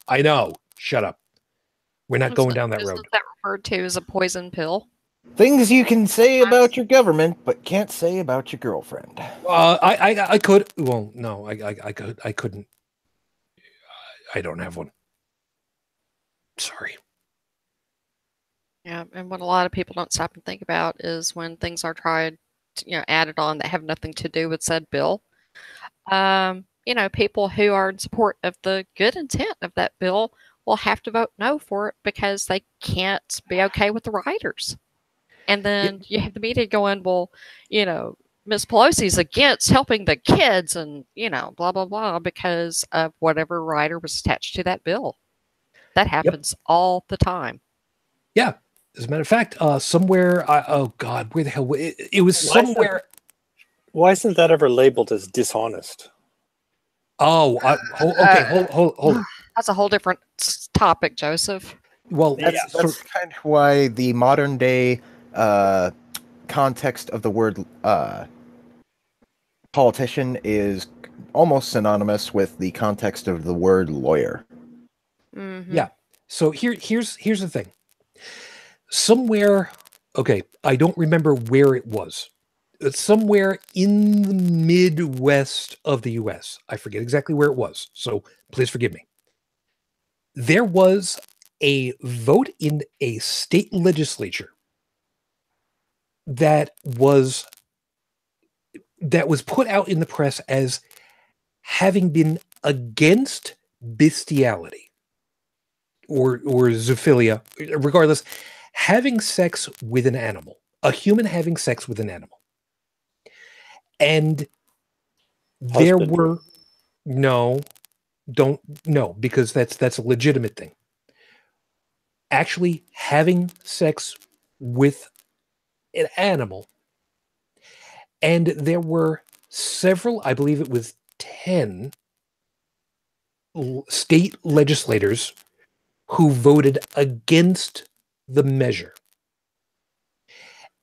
Shut up. We're not going down that road. Isn't that referred to as a poison pill? things you can say about your government, but can't say about your girlfriend. I could. Well, no, I couldn't. I don't have one. Sorry. Yeah, and what a lot of people don't stop and think about is when things are tried, added on that have nothing to do with said bill. People who are in support of the good intent of that bill will have to vote no for it because they can't be okay with the writers. And then you have the media going, well, Miss Pelosi's against helping the kids and, blah, blah, blah, because of whatever writer was attached to that bill. That happens all the time. Yeah. As a matter of fact, somewhere, oh God, where the hell? It was somewhere. Why isn't that ever labeled as dishonest? Oh, okay, hold on. That's a whole different topic, Joseph. Well, That's kind of why the modern day context of the word politician is almost synonymous with the context of the word lawyer. Mm-hmm. Yeah. So here's the thing. Somewhere, okay, I don't remember where it was. It's somewhere in the Midwest of the U.S. I forget exactly where it was, so please forgive me. There was a vote in a state legislature that was put out in the press as having been against bestiality or zoophilia, regardless, having sex with an animal, a human having sex with an animal. And there were because that's a legitimate thing. Actually having sex with an animal. And there were several, I believe it was 10 state legislators who voted against the measure.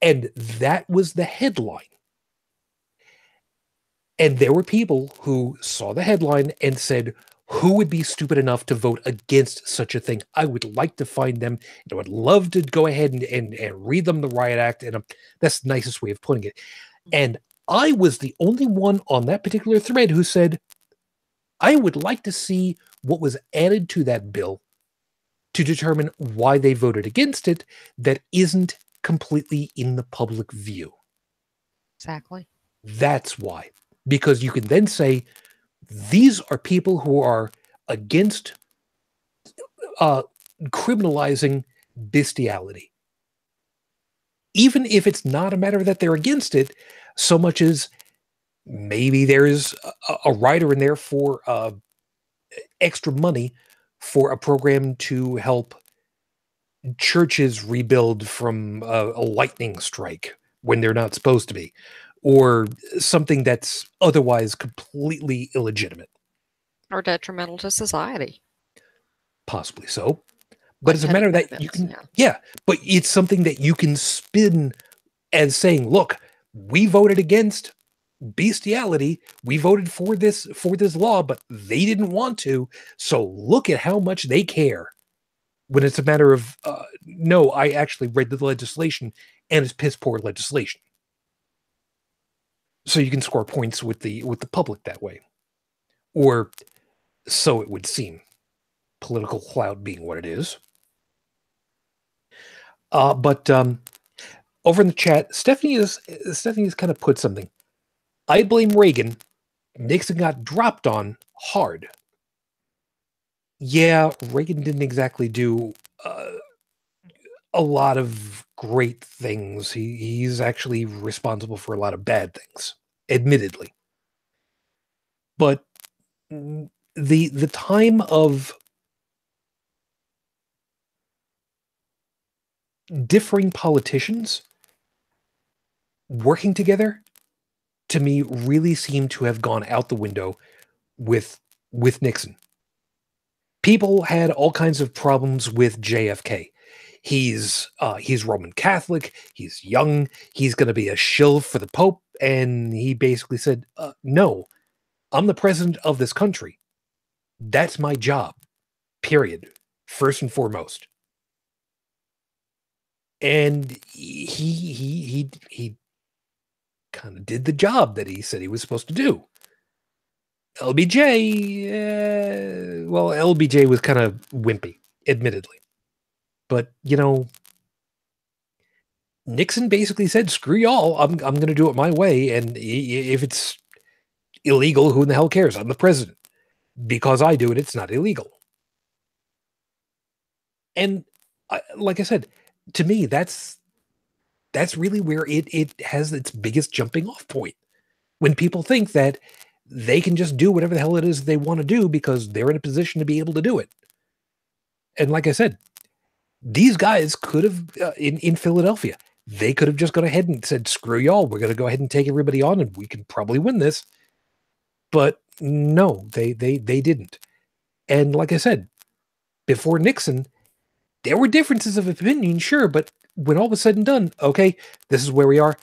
And that was the headline. And there were people who saw the headline and said, who would be stupid enough to vote against such a thing? I would like to find them. And I would love to go ahead and read them the riot act. And that's the nicest way of putting it. And I was the only one on that particular thread who said, I would like to see what was added to that bill to determine why they voted against it that isn't completely in the public view. Exactly. That's why. Because you can then say, these are people who are against criminalizing bestiality. Even if it's not a matter that they're against it, so much as maybe there's a writer in there for extra money for a program to help churches rebuild from a lightning strike when they're not supposed to be, or something that's otherwise completely illegitimate. Or detrimental to society. Possibly so. But it's a matter that you can, but it's something that you can spin as saying, look, we voted against bestiality. We voted for this law, but they didn't want to. So look at how much they care. When it's a matter of, no, I actually read the legislation and it's piss poor legislation. So you can score points with the public that way. Or so it would seem. Political clout being what it is. But over in the chat, Stephanie has kind of put something. I blame Reagan. Nixon got dropped on hard. Yeah, Reagan didn't exactly do a lot of great things. He's actually responsible for a lot of bad things, admittedly. But the time of differing politicians working together, to me, really seemed to have gone out the window with Nixon. People had all kinds of problems with JFK. He's Roman Catholic. He's young. He's going to be a shill for the Pope, and he basically said, "No, I'm the president of this country. That's my job. Period. First and foremost." And he kind of did the job that he said he was supposed to do. LBJ, well, LBJ was kind of wimpy, admittedly. But, Nixon basically said, screw y'all, I'm going to do it my way, and if it's illegal, who in the hell cares? I'm the president. Because I do it, it's not illegal. And like I said, to me, that's really where it has its biggest jumping off point. When people think that they can just do whatever the hell it is they want to do because they're in a position to be able to do it. And like I said, these guys could have, in Philadelphia, they could have just gone ahead and said, screw y'all, we're going to go ahead and take everybody on and we can probably win this. But no, they didn't. And like I said, before Nixon, there were differences of opinion, sure, but when all was said and done, okay, this is where we are.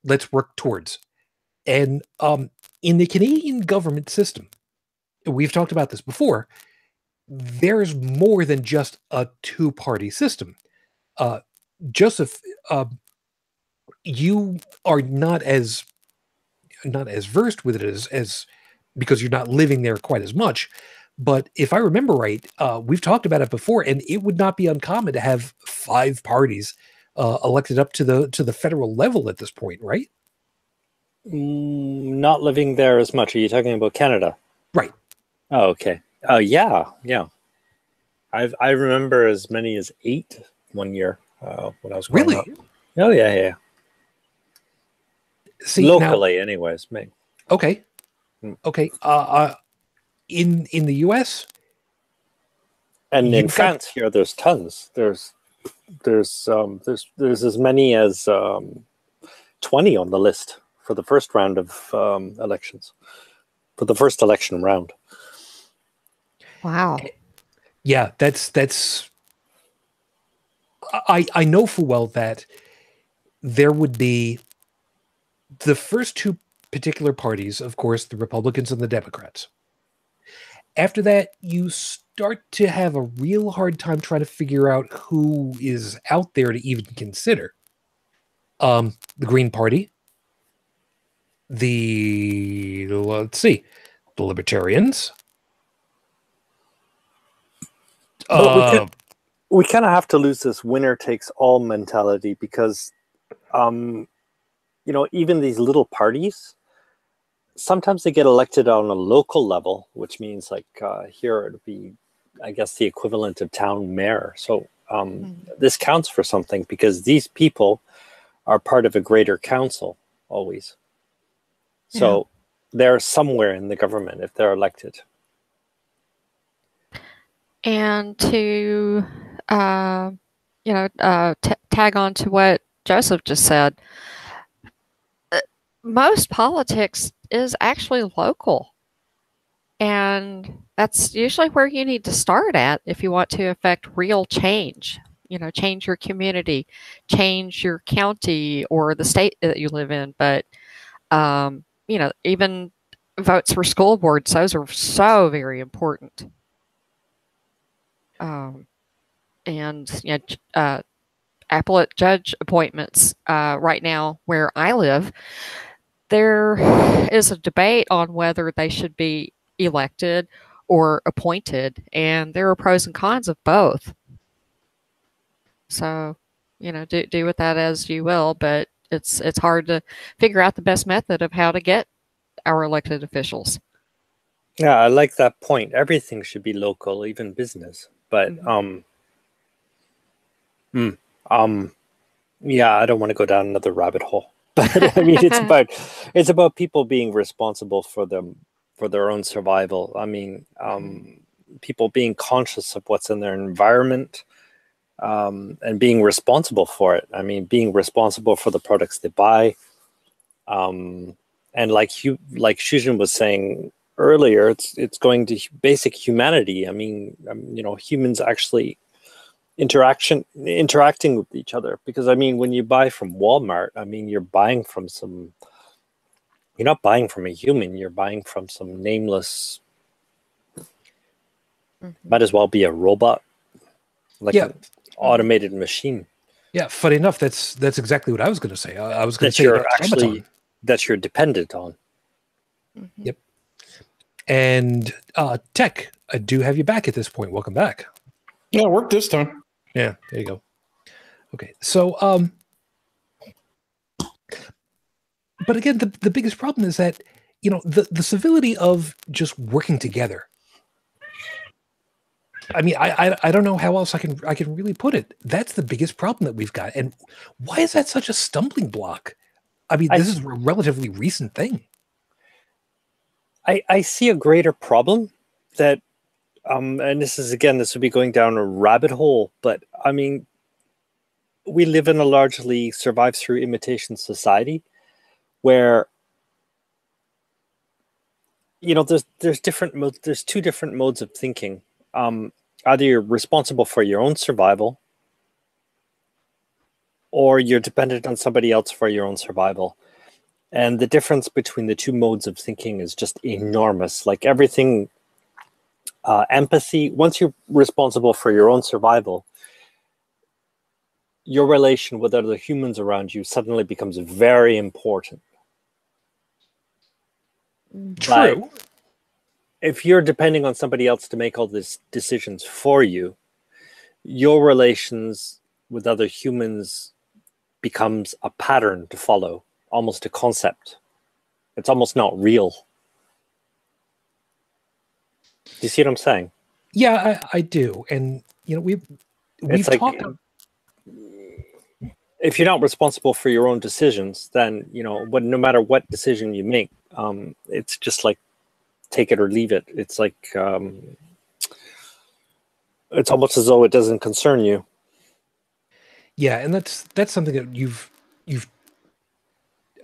Let's work towards. And in the Canadian government system, we've talked about this before, there's more than just a two-party system. Joseph, you are not as versed with it as because you're not living there quite as much. But if I remember right, we've talked about it before, and it would not be uncommon to have 5 parties elected up to the federal level at this point, right? Not living there as much. Are you talking about Canada? Right. Oh, okay. Yeah. I remember as many as 8 one year when I was growing up. Oh yeah. See, locally, now, anyways. Okay. Okay. In the U.S. and in France, here there's tons. There's as many as 20 on the list for the first round of elections, for the first election round. Wow. Yeah, that's. I know full well that there would be the first 2 particular parties, of course, the Republicans and the Democrats. After that, you start to have a real hard time trying to figure out who is out there to even consider. The Green Party, the Libertarians. We kind of have to lose this winner takes all mentality because, even these little parties, sometimes they get elected on a local level, which means like here it would be, I guess, the equivalent of town mayor. So this counts for something because these people are part of a greater council always. So they're somewhere in the government if they're elected. And to, tag on to what Joseph just said, most politics is actually local. And that's usually where you need to start at if you want to affect real change. Change your community, change your county or the state that you live in. But, even votes for school boards, those are so very important. Appellate judge appointments right now where I live, there is a debate on whether they should be elected or appointed, and there are pros and cons of both. So, do with that as you will, but it's hard to figure out the best method of how to get our elected officials. Yeah, I like that point. Everything should be local, even business. But yeah, I don't want to go down another rabbit hole. But I mean, it's about people being responsible for for their own survival. I mean, people being conscious of what's in their environment, and being responsible for it. I mean, being responsible for the products they buy. And like Shujin was saying earlier, it's going to basic humanity. I mean, humans actually interacting with each other. Because I mean, when you buy from Walmart, I mean, you're not buying from a human, you're buying from some nameless, might as well be a robot, like an automated machine. Yeah, funny enough, that's exactly what I was going to say. I was going to say that you're dependent on. Yep. And Tech, I do have you back at this point. Welcome back. Yeah, it worked this time. Yeah, there you go. Okay, so but again, the biggest problem is that the civility of just working together. I mean, I don't know how else I can really put it. That's the biggest problem that we've got. And why is that such a stumbling block? I mean, this is a relatively recent thing. I see a greater problem that, and this would be going down a rabbit hole, but I mean, we live in a largely survive through imitation society where, there's two different modes of thinking. Either you're responsible for your own survival, or you're dependent on somebody else for your own survival. And the difference between the two modes of thinking is just enormous. Like everything, empathy, once you're responsible for your own survival, your relation with other humans around you suddenly becomes very important. True. But if you're depending on somebody else to make all these decisions for you, your relations with other humans becomes a pattern to follow, almost a concept. It's almost not real. Do you see what I'm saying? Yeah, I do. And we've talked. If you're not responsible for your own decisions, then no matter what decision you make, it's just like take it or leave it. It's like it's almost as though it doesn't concern you. Yeah, and that's something that you've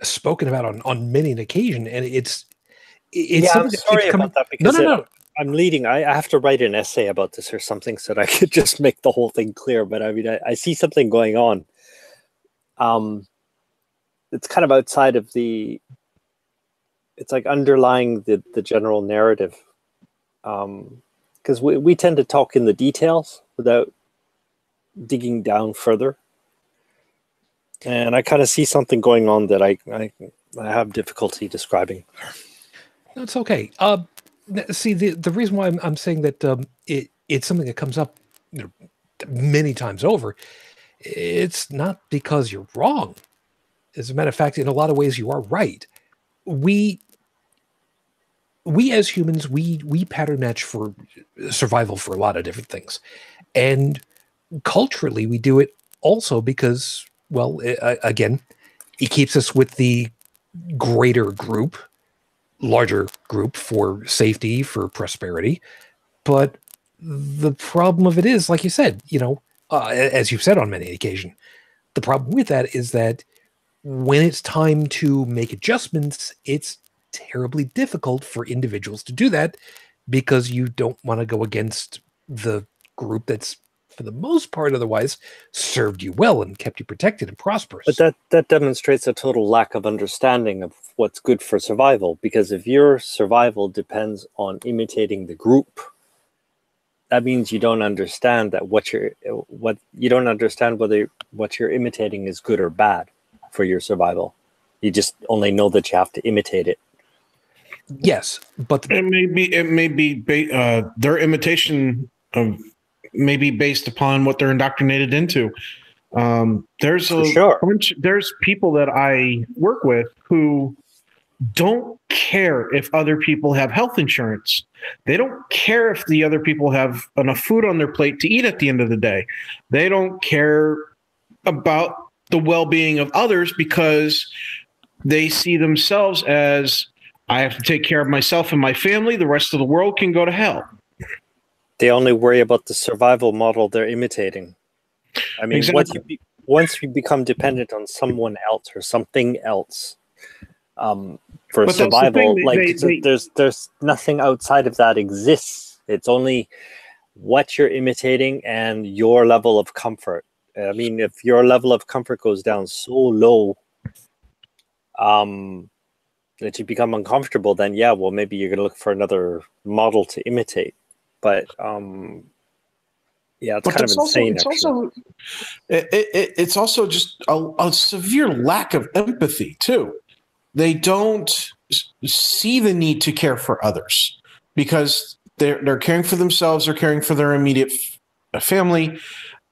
spoken about on many an occasion, and it's I'm sorry about that because no. I'm leading. I have to write an essay about this or something so that I could just make the whole thing clear. But I mean, I see something going on. It's kind of outside of it's like underlying the general narrative. Because we tend to talk in the details without digging down further. And I kind of see something going on that I have difficulty describing. No, it's okay. See, the reason why I'm saying that it's something that comes up many times over, it's not because you're wrong. As a matter of fact, in a lot of ways, you are right. We as humans, we pattern match for survival for a lot of different things. And culturally, we do it also because, well, again, it keeps us with the greater group, larger group for safety, for prosperity. But the problem of it is, like you said, as you've said on many occasions, the problem with that is that when it's time to make adjustments, it's terribly difficult for individuals to do that because you don't want to go against the group that's, for the most part, otherwise served you well and kept you protected and prosperous. But that demonstrates a total lack of understanding of what's good for survival, because if your survival depends on imitating the group, that means you don't understand that you don't understand whether what you're imitating is good or bad for your survival. You just only know that you have to imitate it. Yes, but it may be their imitation of maybe based upon what they're indoctrinated into. There's people that I work with who don't care if other people have health insurance. They don't care if the other people have enough food on their plate to eat at the end of the day. They don't care about the well-being of others because they see themselves as I have to take care of myself and my family. The rest of the world can go to hell. They only worry about the survival model they're imitating. I mean, Exactly. once you become dependent on someone else or something else for But that's the survival, thing, like there's nothing outside of that exists. It's only what you're imitating and your level of comfort. I mean, if your level of comfort goes down so low that you become uncomfortable, then yeah, well, maybe you're going to look for another model to imitate. But yeah, it's kind of insane. It's also just a severe lack of empathy too. They don't see the need to care for others because they're caring for themselves or caring for their immediate family.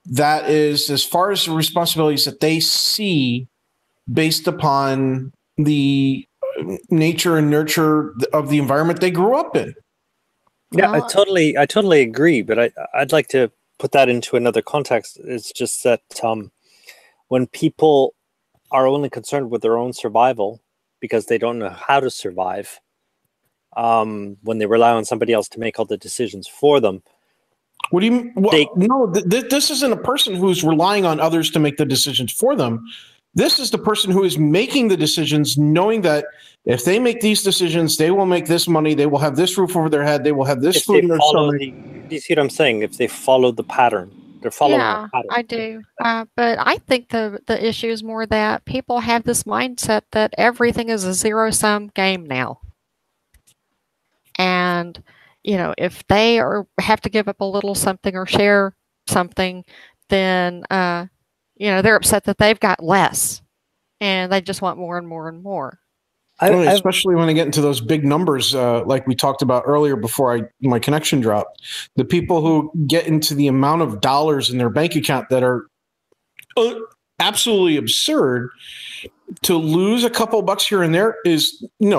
That is as far as the responsibilities that they see based upon the nature and nurture of the environment they grew up in. Yeah, I totally agree, but I'd like to put that into another context. It's just that when people are only concerned with their own survival because they don't know how to survive, when they rely on somebody else to make all the decisions for them. What do you mean? Well, this isn't a person who's relying on others to make the decisions for them. This is the person who is making the decisions, knowing that if they make these decisions, they will make this money, they will have this roof over their head, they will have this food in their stomach. Do you see what I'm saying? If they follow the pattern, they're following the pattern. I do. But I think the issue is more that people have this mindset that everything is a zero-sum game now. And, if they have to give up a little something or share something, then, they're upset that they've got less and they just want more and more and more. Especially when I get into those big numbers, like we talked about earlier before my connection dropped. The people who get into the amount of dollars in their bank account that are absolutely absurd, to lose a couple bucks here and there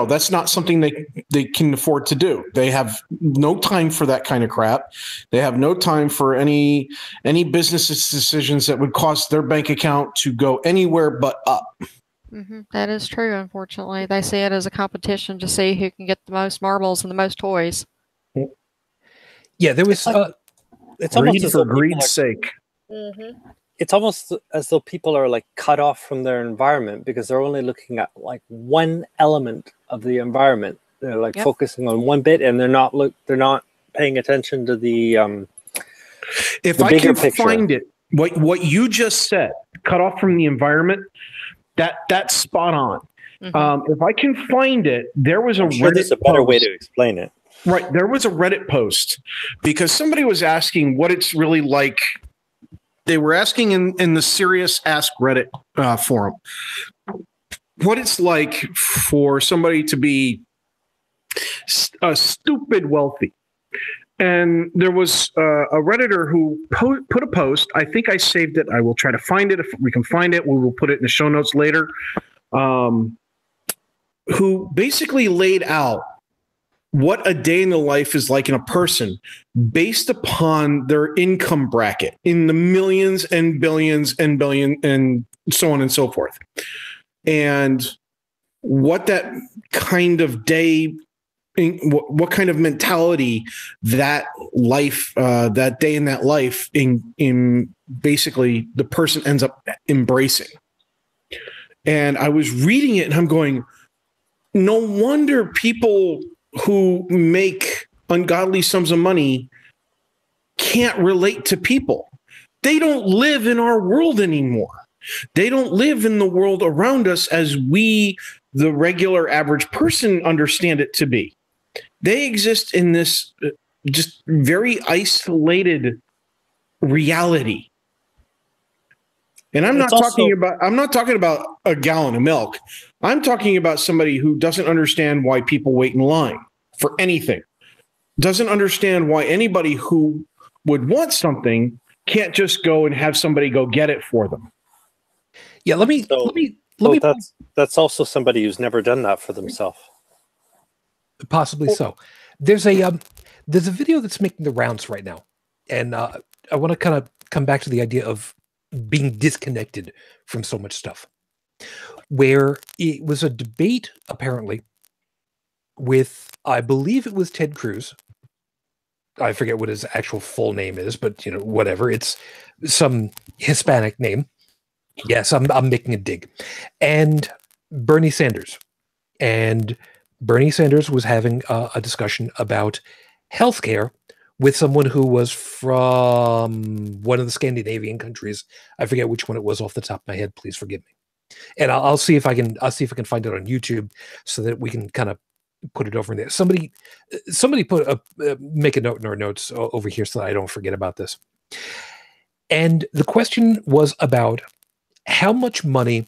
that's not something they can afford to do. They have no time for that kind of crap. They have no time for any business decisions that would cause their bank account to go anywhere but up. Mm-hmm. That is true. Unfortunately, they see it as a competition to see who can get the most marbles and the most toys. Yeah, there was it's greed for greed's sake. Mm-hmm. It's almost as though people are like cut off from their environment because they're only looking at like one element of the environment. They're like focusing on one bit, and they're not paying attention to the if I can picture. Find it, what you just said, cut off from the environment, that's spot on. Mm-hmm. If I can find it, there was there's a better way to explain it. Right, there was a Reddit post because somebody was asking what it's really like. They were asking in the Serious Ask Reddit forum what it's like for somebody to be stupid wealthy. And there was a Redditor who put a post. I think I saved it. I will try to find it. If we can find it, we will put it in the show notes later. Who basically laid out what a day in the life is like in a person based upon their income bracket in the millions and billions and billion and so on and so forth. And what that kind of day, what kind of mentality that life, that day in that life in basically the person ends up embracing. And I was reading it and I'm going, no wonder people who make ungodly sums of money can't relate to people. They don't live in our world anymore. They don't live in the world around us as we, the regular average person, understand it to be. They exist in this just very isolated reality. And I'm not talking about a gallon of milk. I'm talking about somebody who doesn't understand why people wait in line for anything. Doesn't understand why anybody who would want something can't just go and have somebody go get it for them. Yeah, let me. That's also somebody who's never done that for themselves. Possibly so. There's a video that's making the rounds right now, and I want to kind of come back to the idea of being disconnected from so much stuff, where it was a debate apparently with, I believe it was Ted Cruz. I forget what his actual full name is, but whatever. It's some Hispanic name. Yes, I'm making a dig. And Bernie Sanders. And Bernie Sanders was having a discussion about healthcare with someone who was from one of the Scandinavian countries. I forget which one it was off the top of my head. Please forgive me. And I'll see if I can find it on YouTube so that we can kind of put it over in there. Somebody put make a note in our notes over here so that I don't forget about this. And the question was about how much money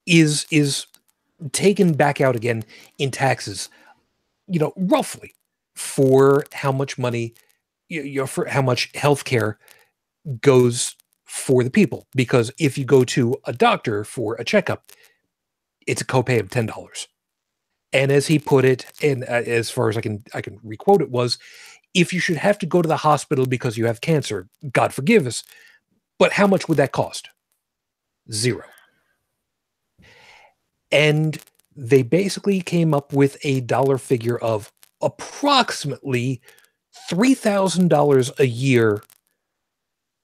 is taken back out again in taxes, roughly, for how much money, for how much healthcare goes for the people. Because if you go to a doctor for a checkup, it's a copay of $10. And as he put it, and as far as I can requote it, was, if you should have to go to the hospital because you have cancer, God forgive us, but how much would that cost? $0. And they basically came up with a dollar figure of approximately $3,000 a year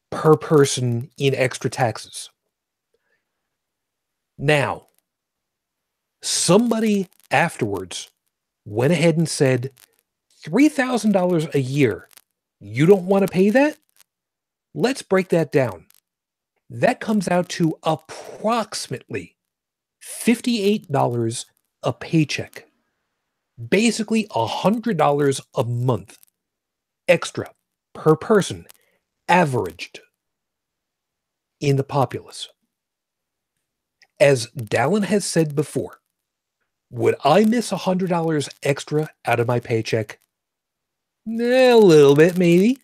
per person in extra taxes. Now, somebody afterwards went ahead and said, $3,000 a year, you don't want to pay that? Let's break that down. That comes out to approximately $58 a paycheck. Basically $100 a month extra per person, averaged in the populace. As Dallin has said before, would I miss $100 extra out of my paycheck? A little bit, maybe.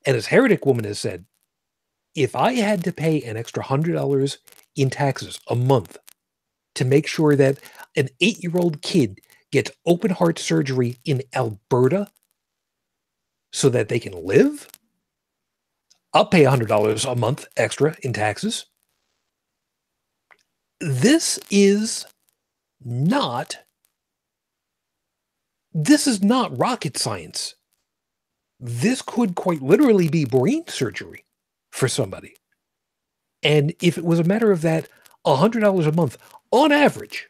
And as Heretic Woman has said, if I had to pay an extra $100 in taxes a month to make sure that an 8-year-old kid gets open heart surgery in Alberta so that they can live, I'll pay $100 a month extra in taxes. This is not rocket science. This could quite literally be brain surgery for somebody. And if it was a matter of that, $100 a month on average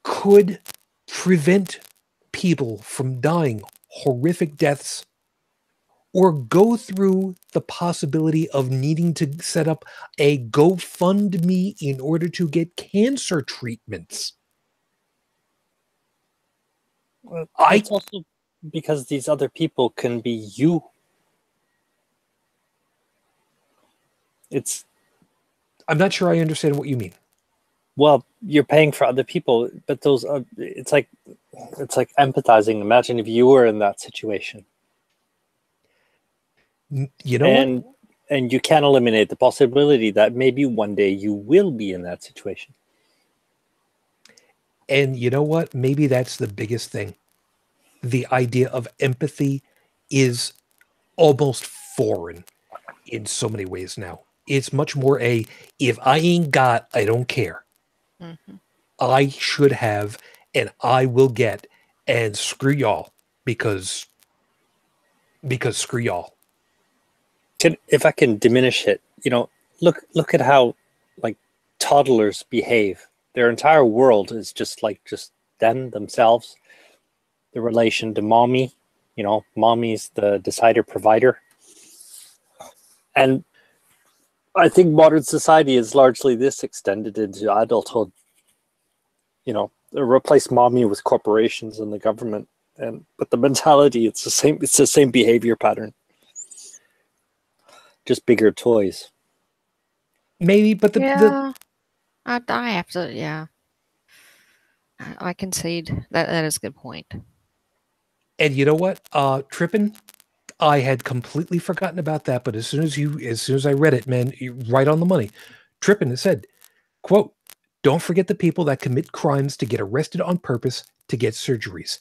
could prevent people from dying horrific deaths or go through the possibility of needing to set up a GoFundMe in order to get cancer treatments. Well, it's also because these other people can be you. I'm not sure I understand what you mean. Well, you're paying for other people, but those are, it's like empathizing. Imagine if you were in that situation. You know what? And you can't eliminate the possibility that maybe one day you will be in that situation. And you know what? Maybe that's the biggest thing. The idea of empathy is almost foreign in so many ways now. It's much more if I ain't got, I don't care. Mm-hmm. I should have, and I will get, and screw y'all, because screw y'all. If I can diminish it, look at how like toddlers behave. Their entire world is just them, themselves, the relation to mommy. Mommy's the decider provider. And I think modern society is largely this extended into adulthood. Replace mommy with corporations and the government. But the mentality, it's the same. It's the same behavior pattern. Just bigger toys. Maybe, but I have to. Yeah, I concede that is a good point. And you know what, Trippin', I had completely forgotten about that. But as soon as I read it, man, right on the money. Trippin' has said, quote, "Don't forget the people that commit crimes to get arrested on purpose to get surgeries."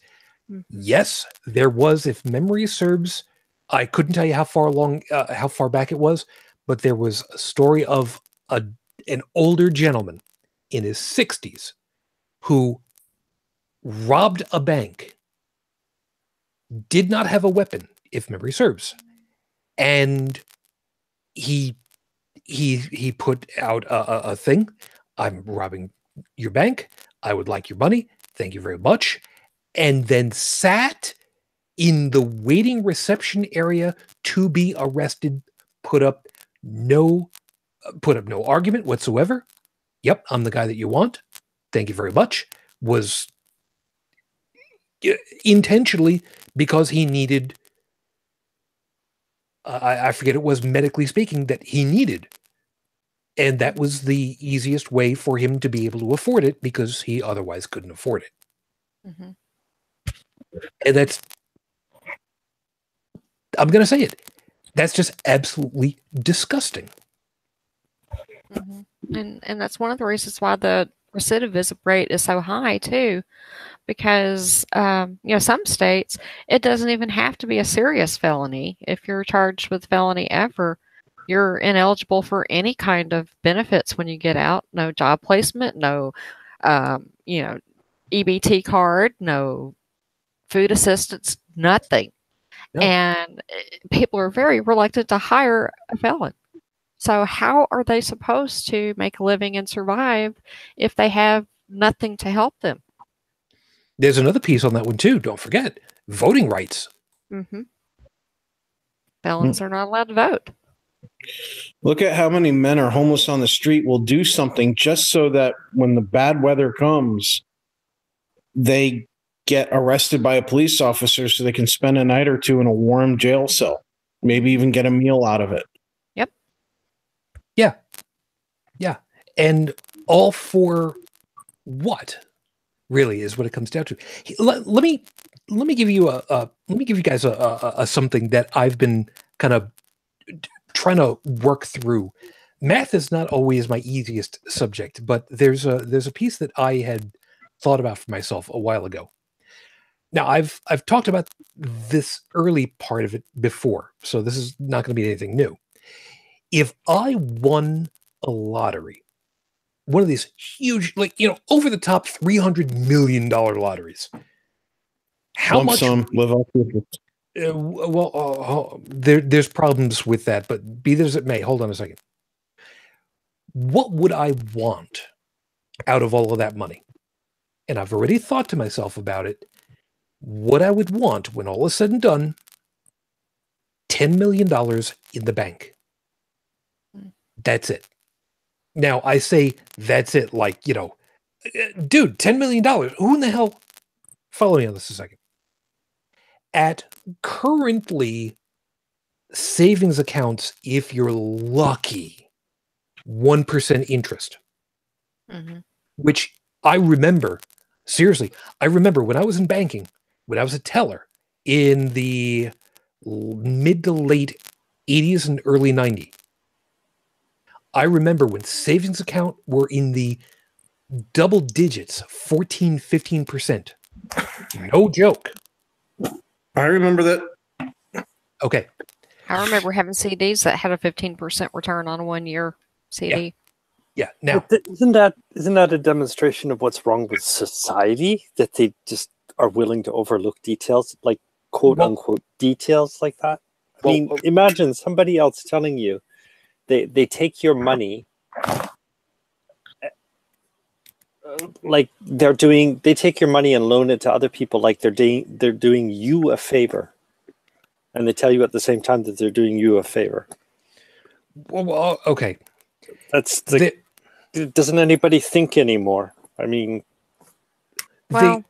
Mm-hmm. Yes, there was, if memory serves, I couldn't tell you how far back it was, but there was a story of an older gentleman in his 60s who robbed a bank, did not have a weapon, if memory serves, and he put out a thing. I'm robbing your bank. I would like your money. Thank you very much. And then sat in the waiting reception area to be arrested, put up no argument whatsoever. Yep, I'm the guy that you want. Thank you very much. Was intentionally, because he needed, I forget, it was medically speaking that he needed. And that was the easiest way for him to be able to afford it, because he otherwise couldn't afford it. Mm-hmm. And that's, I'm going to say it, that's just absolutely disgusting. Mm-hmm. And that's one of the reasons why the recidivism rate is so high too, because some states, it doesn't even have to be a serious felony. If you're charged with felony ever, you're ineligible for any kind of benefits when you get out. No job placement, no EBT card, no food assistance, nothing. No. And people are very reluctant to hire a felon. So how are they supposed to make a living and survive if they have nothing to help them? There's another piece on that one too. Don't forget voting rights. Mm-hmm. Felons are not allowed to vote. Look at how many men are homeless on the street, will do something just so that when the bad weather comes, they get arrested by a police officer so they can spend a night or two in a warm jail cell, maybe even get a meal out of it. Yep. Yeah. And all for what? Really is what it comes down to. Let me give you guys a something that I've been kind of trying to work through. Math is not always my easiest subject, but there's a piece that I had thought about for myself a while ago. Now I've talked about this early part of it before, so this is not going to be anything new. If I won a lottery, one of these huge, over the top $300 million lotteries, how Lump much? sum, live off your there's problems with that, but be that as it may, hold on a second. What would I want out of all of that money? And I've already thought to myself about it. What I would want when all is said and done, $10 million in the bank. That's it. Now, I say that's it, like, dude, $10 million. Who in the hell? Follow me on this a second. At currently savings accounts, if you're lucky, 1% interest. Mm-hmm. Which I remember, seriously, I remember when I was in banking, when I was a teller in the mid to late 80s and early 90s. I remember when savings account were in the double digits, 14, 15%. No joke. I remember that. Okay. I remember having CDs that had a 15% return on a 1 year CD. Yeah. Now, isn't that a demonstration of what's wrong with society, that they just are willing to overlook details, like quote unquote details like that? I mean, imagine somebody else telling you they take your money, like they take your money and loan it to other people like they're doing you a favor, and they tell you at the same time that they're doing you a favor. Well, okay. That's doesn't anybody think anymore? I mean, well,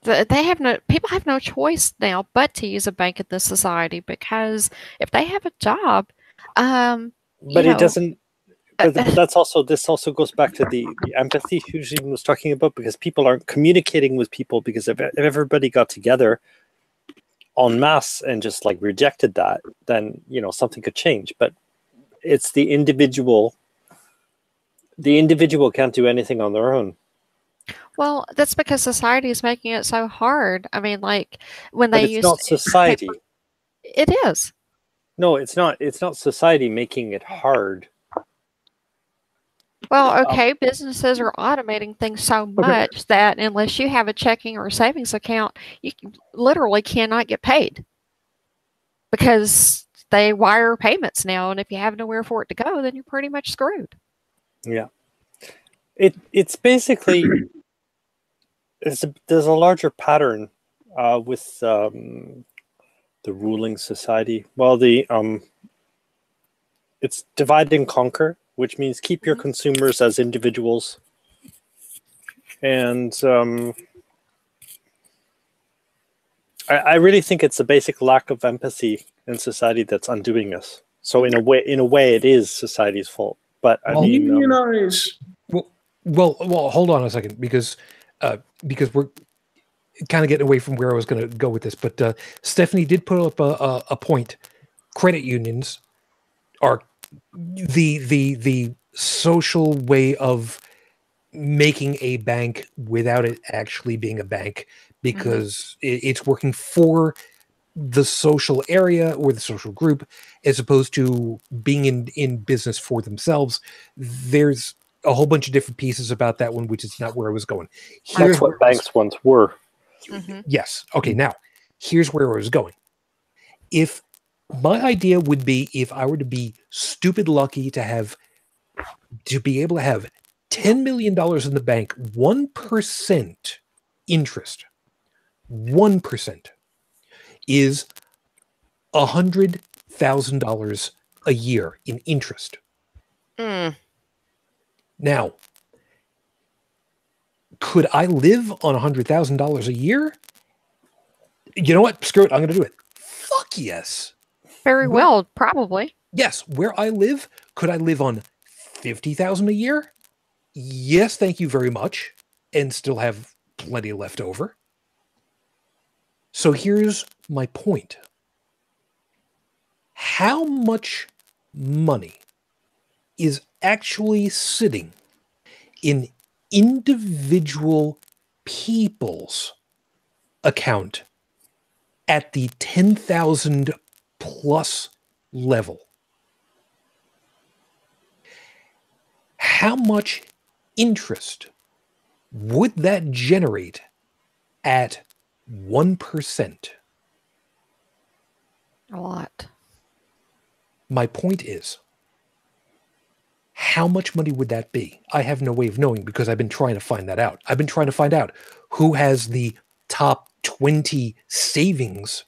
people have no choice now but to use a bank in this society, because if they have a job, but it doesn't. But this also goes back to the empathy Eugene was talking about, because people aren't communicating with people, because if everybody got together en masse and just like rejected that, then something could change. But it's the individual. The individual can't do anything on their own. Well, that's because society is making it so hard. I mean, like when But they it's used not society. It is. No, it's not. It's not society making it hard. Well, okay, businesses are automating things so much that unless you have a checking or a savings account, you literally cannot get paid because they wire payments now. And if you have nowhere for it to go, then you're pretty much screwed. Yeah. It's basically there's a larger pattern with the ruling society. Well, it's divide and conquer, which means keep your consumers as individuals, and I really think it's a basic lack of empathy in society that's undoing this. So in a way, it is society's fault. But I mean, Unionize. Well, hold on a second, because we're kind of getting away from where I was going to go with this. But Stephanie did put up a point. Credit unions are the social way of making a bank without it actually being a bank, because it's working for the social area or the social group as opposed to being in business for themselves. There's a whole bunch of different pieces about that one, which is not where I was going. that's what banks once were. Yes. Okay. Now, here's where I was going. If my idea would be, if I were to be stupid lucky to be able to have $10 million in the bank, 1% interest, 1% is $100,000 a year in interest. Now, could I live on $100,000 a year? You know what? Screw it. I'm going to do it. Fuck yes. Very well, probably. Yes. Where I live, could I live on $50,000 a year? Yes, thank you very much. And still have plenty left over. So here's my point. How much money is actually sitting in individual people's account at the 10,000 plus level? How much interest would that generate at 1%? A lot. My point is, how much money would that be? I have no way of knowing, because I've been trying to find that out. I've been trying to find out who has the top 20 savings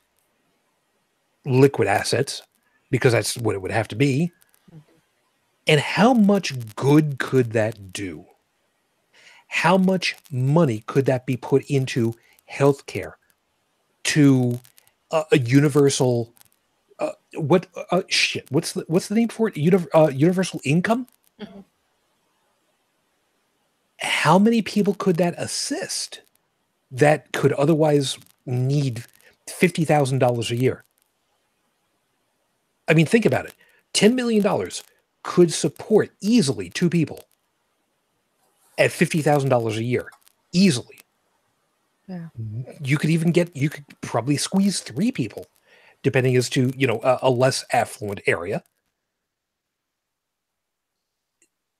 liquid assets, because that's what it would have to be. And how much good could that do? How much money could that be put into healthcare, to a universal what's the name for it? Universal income? How many people could that assist that could otherwise need $50,000 a year? I mean, think about it. $10 million could support easily 2 people at $50,000 a year. Easily. Yeah. You could probably squeeze 3 people, depending as to, a less affluent area.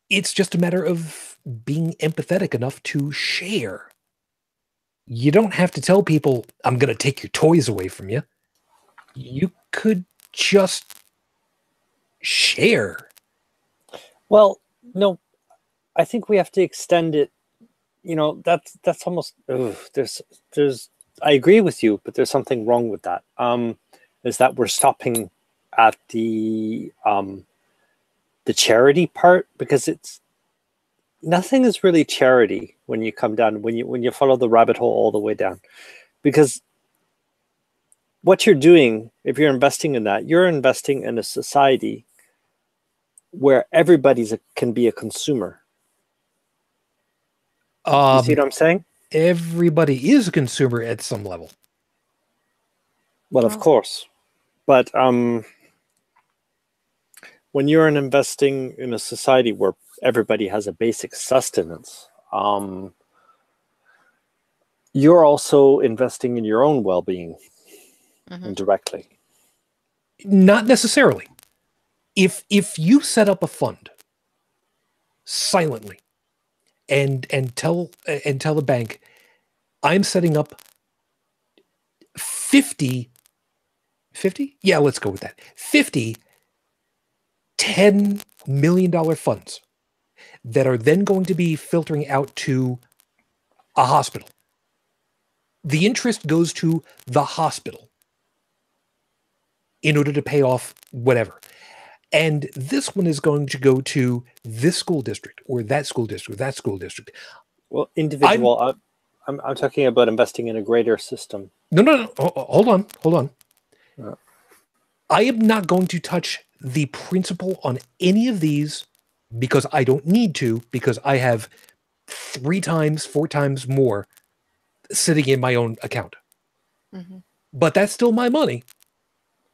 It's just a matter of being empathetic enough to share. You don't have to tell people, I'm going to take your toys away from you. You could just share. Well, no, I think we have to extend it. That's almost. There's. I agree with you, but there's something wrong with that. Is that we're stopping at the charity part, because nothing is really charity when you come down, when you follow the rabbit hole all the way down, because what you're doing, if you're investing in that, you're investing in a society where everybody can be a consumer. You see what I'm saying? Everybody is a consumer at some level. Well, of course. But when you're investing in a society where everybody has a basic sustenance, you're also investing in your own well-being indirectly. Not necessarily. If you set up a fund silently and tell the bank, I'm setting up 50, yeah, let's go with that, 50 $10 million funds that are then going to be filtering out to a hospital. The interest goes to the hospital in order to pay off whatever. And this one is going to go to this school district or that school district, that school district. Well, individual, I'm talking about investing in a greater system. No. Hold on. Yeah. I am not going to touch the principal on any of these because I don't need to, because I have 3 times, 4 times more sitting in my own account. Mm-hmm. But that's still my money.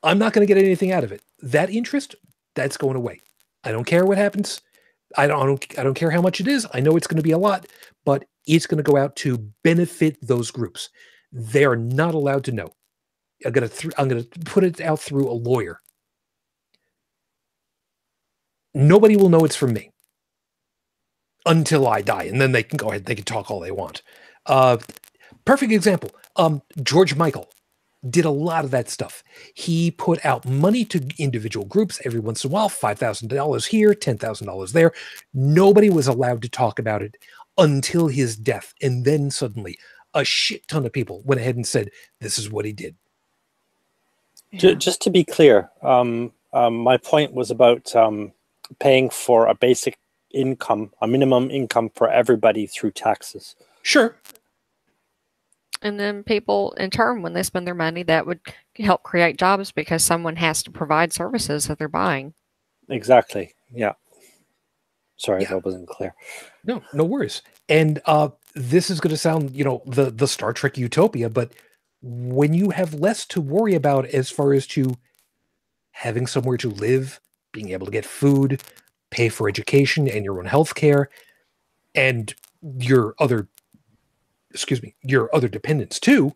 I'm not going to get anything out of it. That interest, that's going away. I don't care what happens. I don't care how much it is. I know it's going to be a lot, but it's going to go out to benefit those groups. They're not allowed to know. I'm going to put it out through a lawyer. Nobody will know it's from me until I die, and then they can go ahead. They can talk all they want. Perfect example. George Michael did a lot of that stuff. He put out money to individual groups every once in a while, $5,000 here, $10,000 there. Nobody was allowed to talk about it until his death. And then suddenly a shit ton of people went ahead and said, this is what he did. Yeah. Just to be clear, my point was about paying for a basic income, a minimum income for everybody through taxes. Sure. And then people, in turn, when they spend their money, that would help create jobs because someone has to provide services that they're buying. Exactly. Yeah. Sorry, Yeah. that wasn't clear. No worries. And this is going to sound, the Star Trek utopia, but when you have less to worry about as far as to having somewhere to live, being able to get food, pay for education and your own health care, and your other dependents too,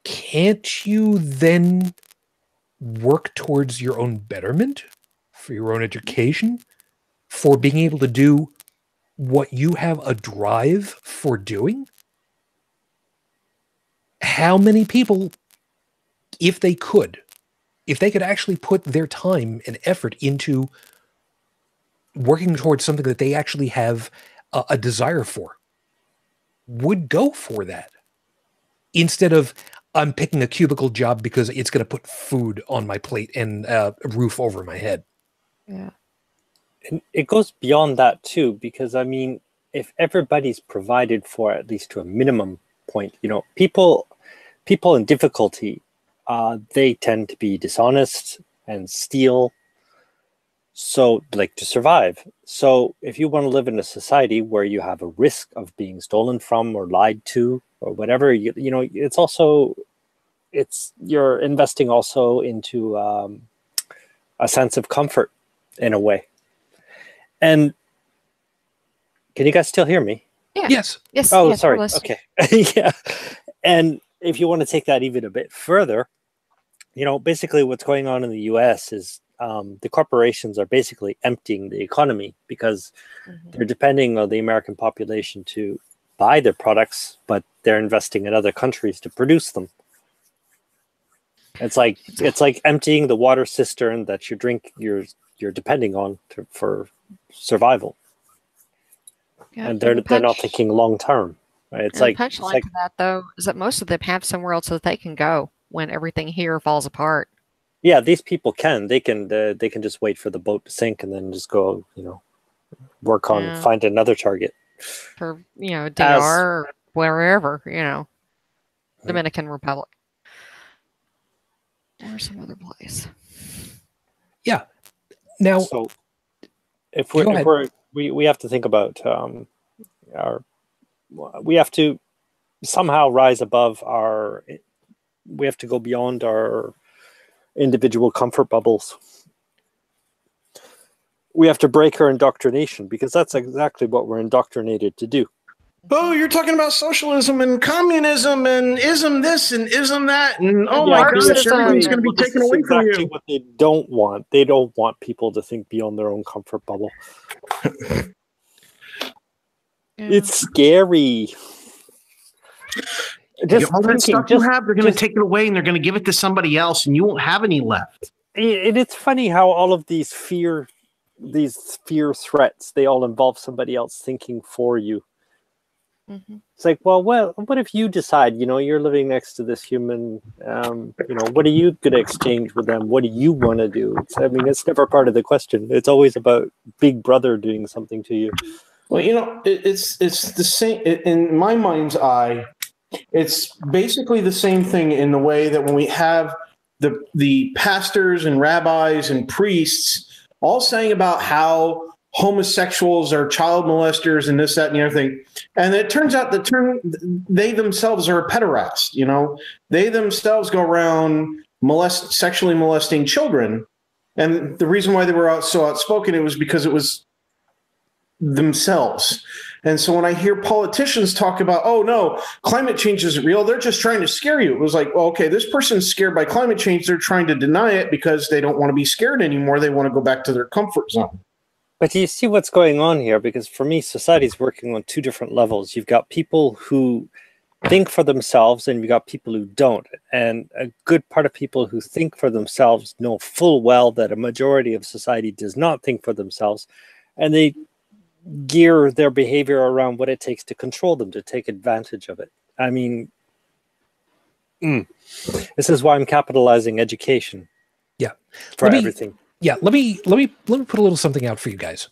can't you then work towards your own betterment, for your own education, for being able to do what you have a drive for doing? How many people, if they could actually put their time and effort into working towards something that they actually have a desire for, would go for that instead of I'm picking a cubicle job because it's going to put food on my plate and a roof over my head? Yeah. And it goes beyond that too, because I mean, if everybody's provided for at least to a minimum point, people in difficulty, they tend to be dishonest and steal. So, like, to survive. So if you want to live in a society where you have a risk of being stolen from or lied to or whatever, you're investing also into a sense of comfort in a way. And can you guys still hear me? Yeah. Yes. Oh, yes, sorry. we're listening. Okay. Yeah. And if you want to take that even a bit further, basically what's going on in the US is the corporations are basically emptying the economy because they're depending on the American population to buy their products, but they're investing in other countries to produce them. It's like emptying the water cistern that you're depending on for survival. Yeah, And they're not thinking long term. Right? It's like the punchline to that, though, is that most of them have somewhere else that they can go when everything here falls apart. Yeah, these people they can just wait for the boat to sink and then just go, work on find another target for DR or wherever, Dominican Republic or some other place. Yeah. Now, so if we have to think about we have to somehow rise above we have to go beyond our individual comfort bubbles. We have to break our indoctrination because that's exactly what we're indoctrinated to do. Oh, you're talking about socialism and communism and ism this and ism that, and oh my Yeah, gosh, Marxism. everything's going to be this taken is away from exactly you. what they don't want. They don't want people to think beyond their own comfort bubble. Yeah. It's scary. Just All that thinking, stuff you just, have, they're going to just take it away and they're going to give it to somebody else, and you won't have any left. it's funny how all of these fear threats, they all involve somebody else thinking for you. Mhm. It's like, well, what if you decide, you're living next to this human, what are you going to exchange with them? What do you want to do? It's never part of the question. It's always about Big Brother doing something to you. Well, it's the same in my mind's eye. It's basically the same thing in the way that when we have the pastors and rabbis and priests all saying about how homosexuals are child molesters and this, that, and the other thing, and it turns out they themselves are a pederast. They themselves go around sexually molesting children, and the reason why they were so outspoken, it was because it was themselves. And so when I hear politicians talk about, oh no, climate change isn't real, they're just trying to scare you. It was like, well, okay, this person's scared by climate change. They're trying to deny it because they don't want to be scared anymore. They want to go back to their comfort zone. But do you see what's going on here? Because for me, society's working on two different levels. You've got people who think for themselves and you've got people who don't. And a good part of people who think for themselves know full well that a majority of society does not think for themselves. And they gear their behavior around what it takes to control them, to take advantage of it. This is why I'm capitalizing education. Yeah. For everything. Yeah, let me put a little something out for you guys.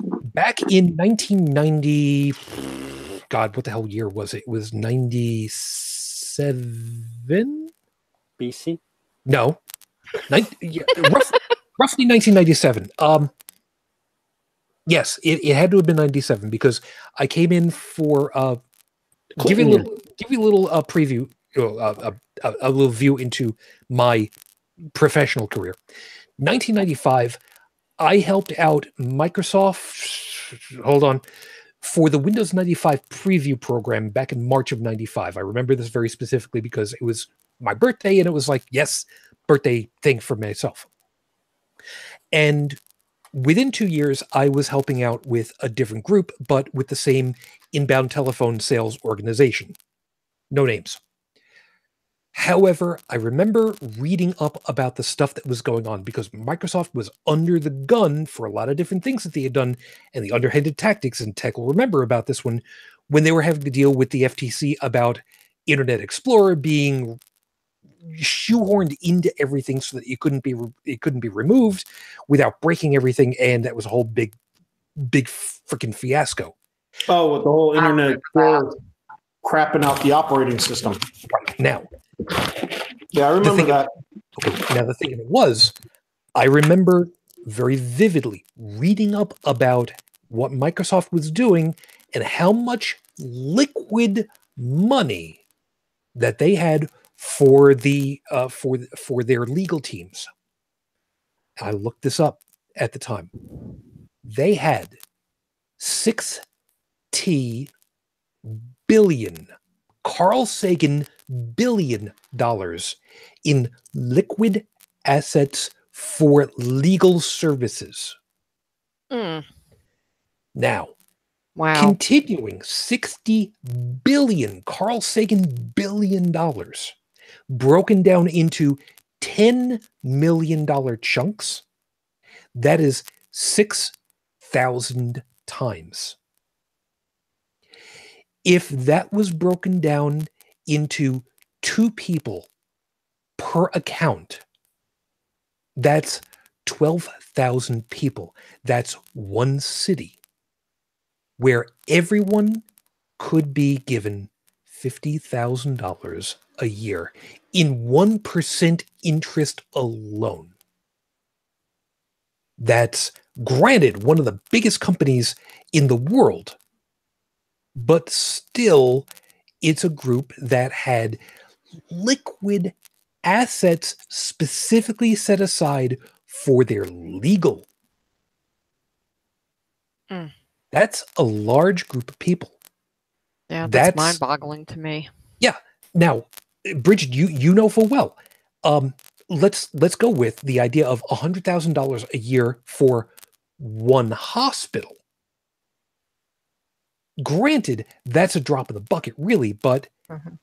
Back in 1990, God, what the hell year was it? It was 97? BC? No. Roughly 1997. Yes, it had to have been 97 because I came in for give you a little preview, a little view into my professional career. 1995, I helped out Microsoft. Hold on. For the Windows 95 preview program back in March of 95. I remember this very specifically because it was my birthday and it was like, yes, birthday thing for myself. And within 2 years, I was helping out with a different group, but with the same inbound telephone sales organization. No names. However, I remember reading up about the stuff that was going on because Microsoft was under the gun for a lot of different things that they had done and the underhanded tactics, and Tech will remember about this one when they were having to deal with the FTC about Internet Explorer being shoehorned into everything so that it couldn't be removed without breaking everything, and that was a whole big freaking fiasco. Oh, with the whole Internet Explorer crapping out the operating system. Right now. Yeah, I remember that. Okay, now the thing of it was, I remember very vividly reading up about what Microsoft was doing and how much liquid money that they had for the for their legal teams. I looked this up at the time. They had $6 billion, Carl Sagan $billion in liquid assets for legal services. Now, wow. Continuing $60 billion, Carl Sagan $billion, broken down into $10 million chunks. That is 6,000 times. If that was broken down into 2 people per account, that's 12,000 people. That's one city where everyone could be given $50,000 a year in 1% interest alone. That's, granted, one of the biggest companies in the world, but still, it's a group that had liquid assets specifically set aside for their legal. That's a large group of people. Yeah, That's- that's mind-boggling to me. Now, Bridget, you know full well. Let's go with the idea of $100,000 a year for one hospital. Granted, that's a drop in the bucket, really, but Mhm.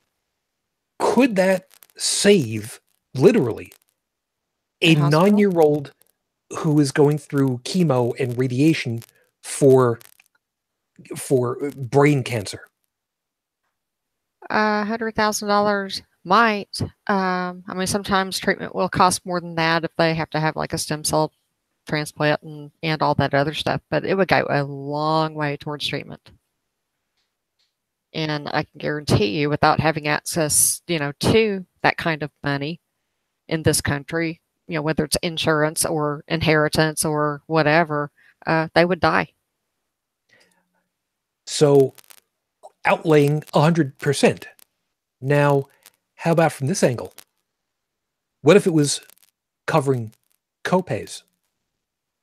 could that save literally a hospital? 9-year-old who is going through chemo and radiation for brain cancer? $100,000 might. I mean, sometimes treatment will cost more than that if they have to have like a stem cell transplant and all that other stuff, but it would go a long way towards treatment. And I can guarantee you, without having access, to that kind of money in this country, whether it's insurance or inheritance or whatever, they would die. So outlaying 100%. Now, how about from this angle? What if it was covering copays?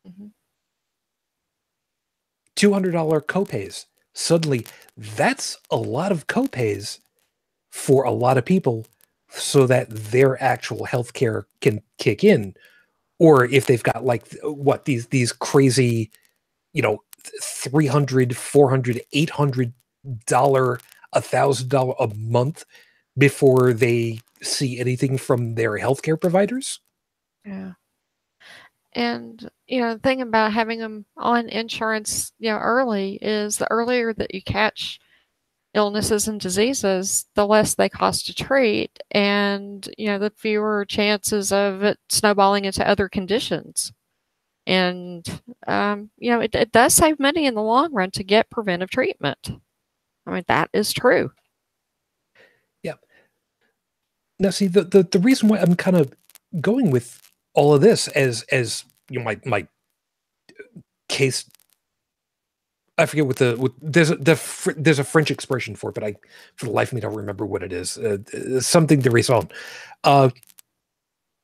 Mhm. $200 copays. Suddenly, that's a lot of copays for a lot of people so that their actual health care can kick in. Or if they've got like these crazy, $300, $400, $800, $1,000 a month before they see anything from their healthcare providers. Yeah. And, the thing about having them on insurance, early is the earlier that you catch illnesses and diseases, the less they cost to treat, and, the fewer chances of it snowballing into other conditions. And, it does save money in the long run to get preventive treatment. I mean, that is true. Yeah. Now, see, the reason why I'm kind of going with all of this as my case, I forget there's a French expression for it, but I for the life of me don't remember what it is. Something de raison.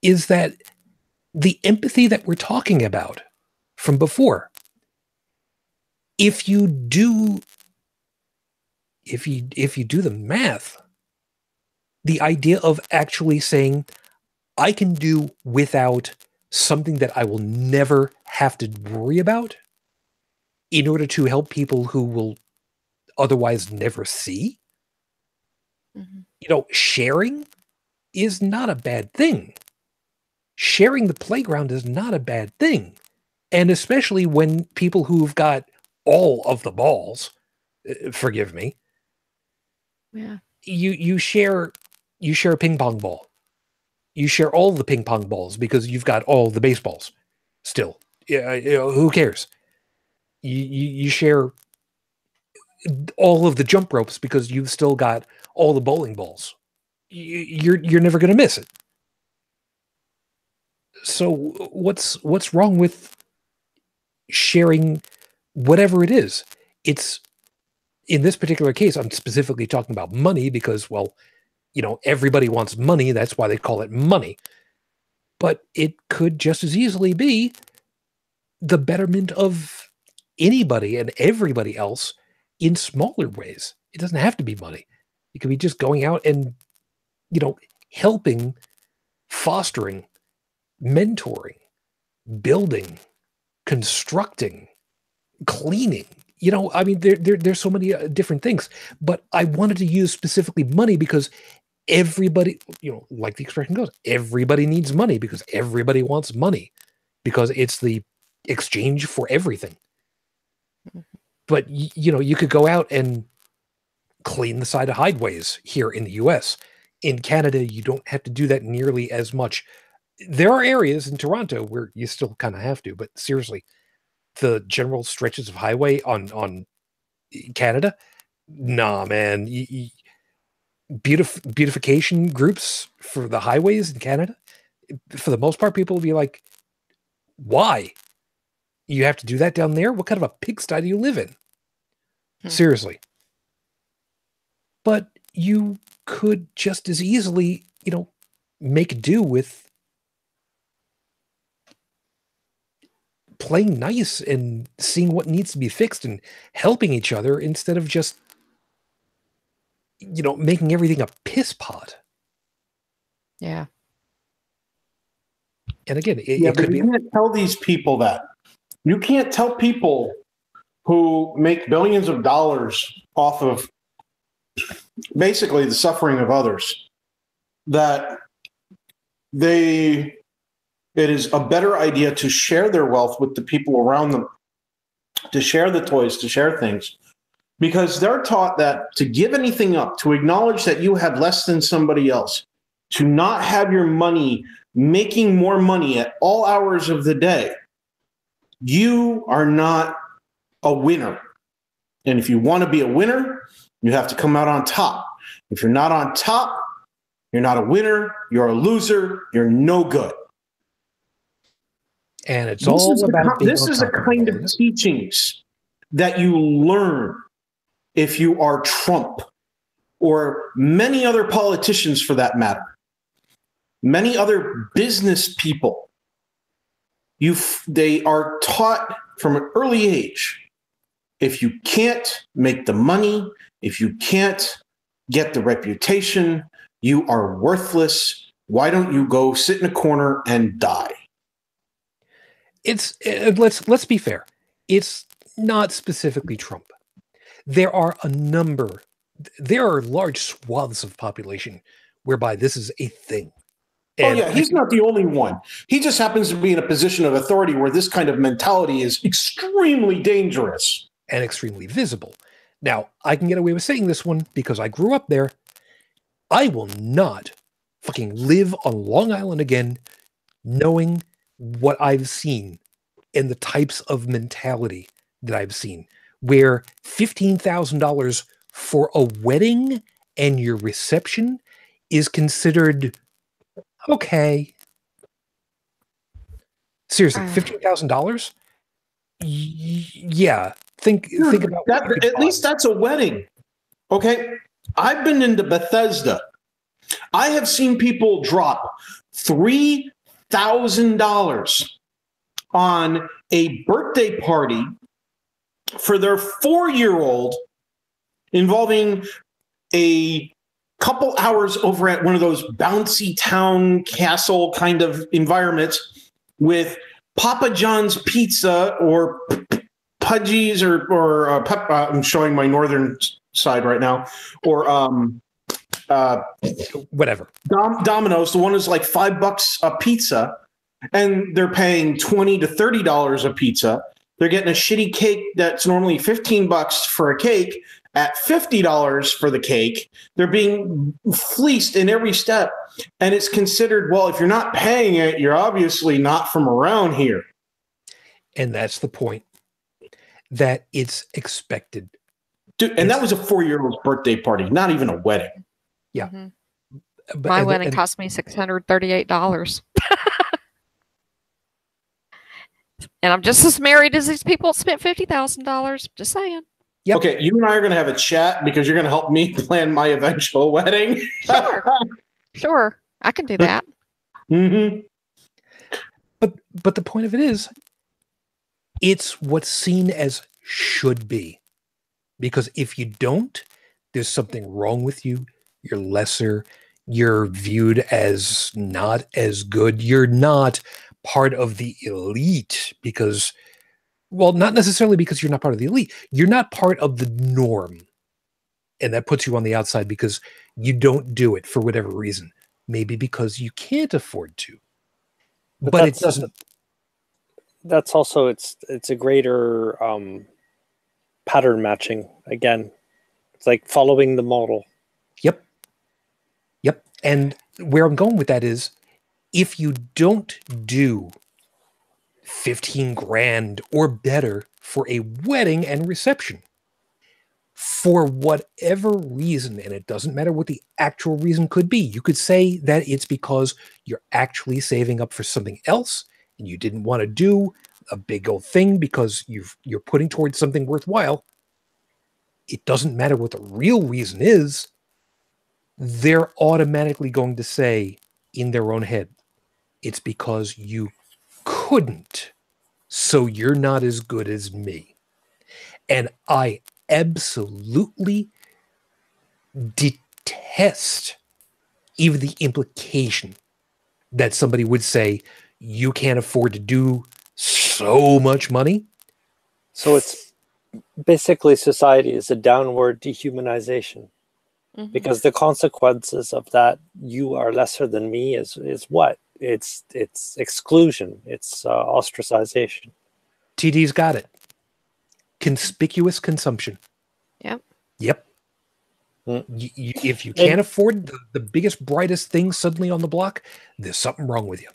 Is that the empathy that we're talking about from before? If you do the math, the idea of actually saying, I can do without something that I will never have to worry about in order to help people who will otherwise never see. Mhm. Sharing is not a bad thing. Sharing the playground is not a bad thing. And especially when people who've got all of the balls, forgive me, Yeah. you share a ping pong ball. You share all the ping pong balls because you've got all the baseballs still. Yeah, who cares? You share all of the jump ropes because you've still got all the bowling balls. You're never going to miss it. So what's wrong with sharing whatever it is? It's in this particular case, I'm specifically talking about money because, well, everybody wants money. That's why they call it money. But it could just as easily be the betterment of anybody and everybody else in smaller ways. It doesn't have to be money. It could be just going out and, helping, fostering, mentoring, building, constructing, cleaning. I mean, there's so many different things. But I wanted to use specifically money because everybody, like the expression goes, everybody needs money because everybody wants money because it's the exchange for everything. But you could go out and clean the side of highways here in the US. In Canada, you don't have to do that nearly as much. There are areas in Toronto where you still kind of have to, but seriously, the general stretches of highway on Canada, nah, man. Beautification groups for the highways in Canada, for the most part, people will be like, why? You have to do that down there? What kind of a pigsty do you live in? Seriously. But you could just as easily, make do with playing nice and seeing what needs to be fixed and helping each other instead of just making everything a piss pot. Yeah. And again, Yeah, it but could be. you can't tell these people that. You can't tell people who make billions of dollars off of basically the suffering of others that it is a better idea to share their wealth with the people around them, to share the toys, to share things, because they're taught that to give anything up, to acknowledge that you have less than somebody else, to not have your money making more money at all hours of the day, you are not a winner. And if you want to be a winner, you have to come out on top. If you're not on top, you're not a winner, you're a loser, you're no good. And it's all about being this on is a top of kind it, of teachings that you learn if you are Trump or many other politicians for that matter, many other business people. They are taught from an early age, if you can't make the money, if you can't get the reputation, you are worthless. Why don't you go sit in a corner and die? It's let's be fair. It's not specifically Trump. There are large swaths of population whereby this is a thing. And oh yeah, he's not the only one. He just happens to be in a position of authority where this kind of mentality is extremely dangerous and extremely visible. Now, I can get away with saying this one because I grew up there. I will not fucking live on Long Island again knowing what I've seen and the types of mentality that I've seen, where $15,000 for a wedding and your reception is considered okay. Seriously, $15,000? Yeah. Think about that. At least that's a wedding. Okay. I've been into Bethesda. I have seen people drop $3,000 on a birthday party for their 4-year-old involving a couple hours over at one of those bouncy town castle kind of environments with Papa John's pizza or Pudgy's or I'm showing my northern side right now, or whatever. Domino's, the one is like $5 a pizza, and they're paying $20 to $30 a pizza. They're getting a shitty cake that's normally $15 for a cake at $50 for the cake. They're being fleeced in every step. And it's considered, well, if you're not paying it, you're obviously not from around here. And that's the point, that it's expected. Dude, and that was a 4-year-old's birthday party, not even a wedding. Yeah. Mm-hmm. My wedding cost me $638. And I'm just as married as these people that spent $50,000. Just saying. Yep. Okay, you and I are going to have a chat because you're going to help me plan my eventual wedding. Sure. I can do that. Mm-hmm. But the point of it is, it's what's seen as should be. Because if you don't, there's something wrong with you. You're lesser. You're viewed as not as good. You're not part of the elite because, well, not necessarily because you're not part of the elite. You're not part of the norm. And that puts you on the outside because you don't do it for whatever reason. Maybe because you can't afford to. But it doesn't. That's also, it's a greater pattern matching. Again, it's like following the model. Yep. And where I'm going with that is, if you don't do 15 grand or better for a wedding and reception, for whatever reason, and it doesn't matter what the actual reason could be, you could say that it's because you're actually saving up for something else and you didn't want to do a big old thing because you're putting towards something worthwhile. It doesn't matter what the real reason is. They're automatically going to say in their own head, it's because you couldn't, so you're not as good as me. And I absolutely detest even the implication that somebody would say you can't afford to do so much money. So it's basically society is a downward dehumanization. Mhm. Because the consequences of that, you are lesser than me, is what? It's exclusion. It's ostracization. TD's got it. Conspicuous consumption. Yep. Yep. Mm. If you can't afford the biggest, brightest thing suddenly on the block, there's something wrong with you.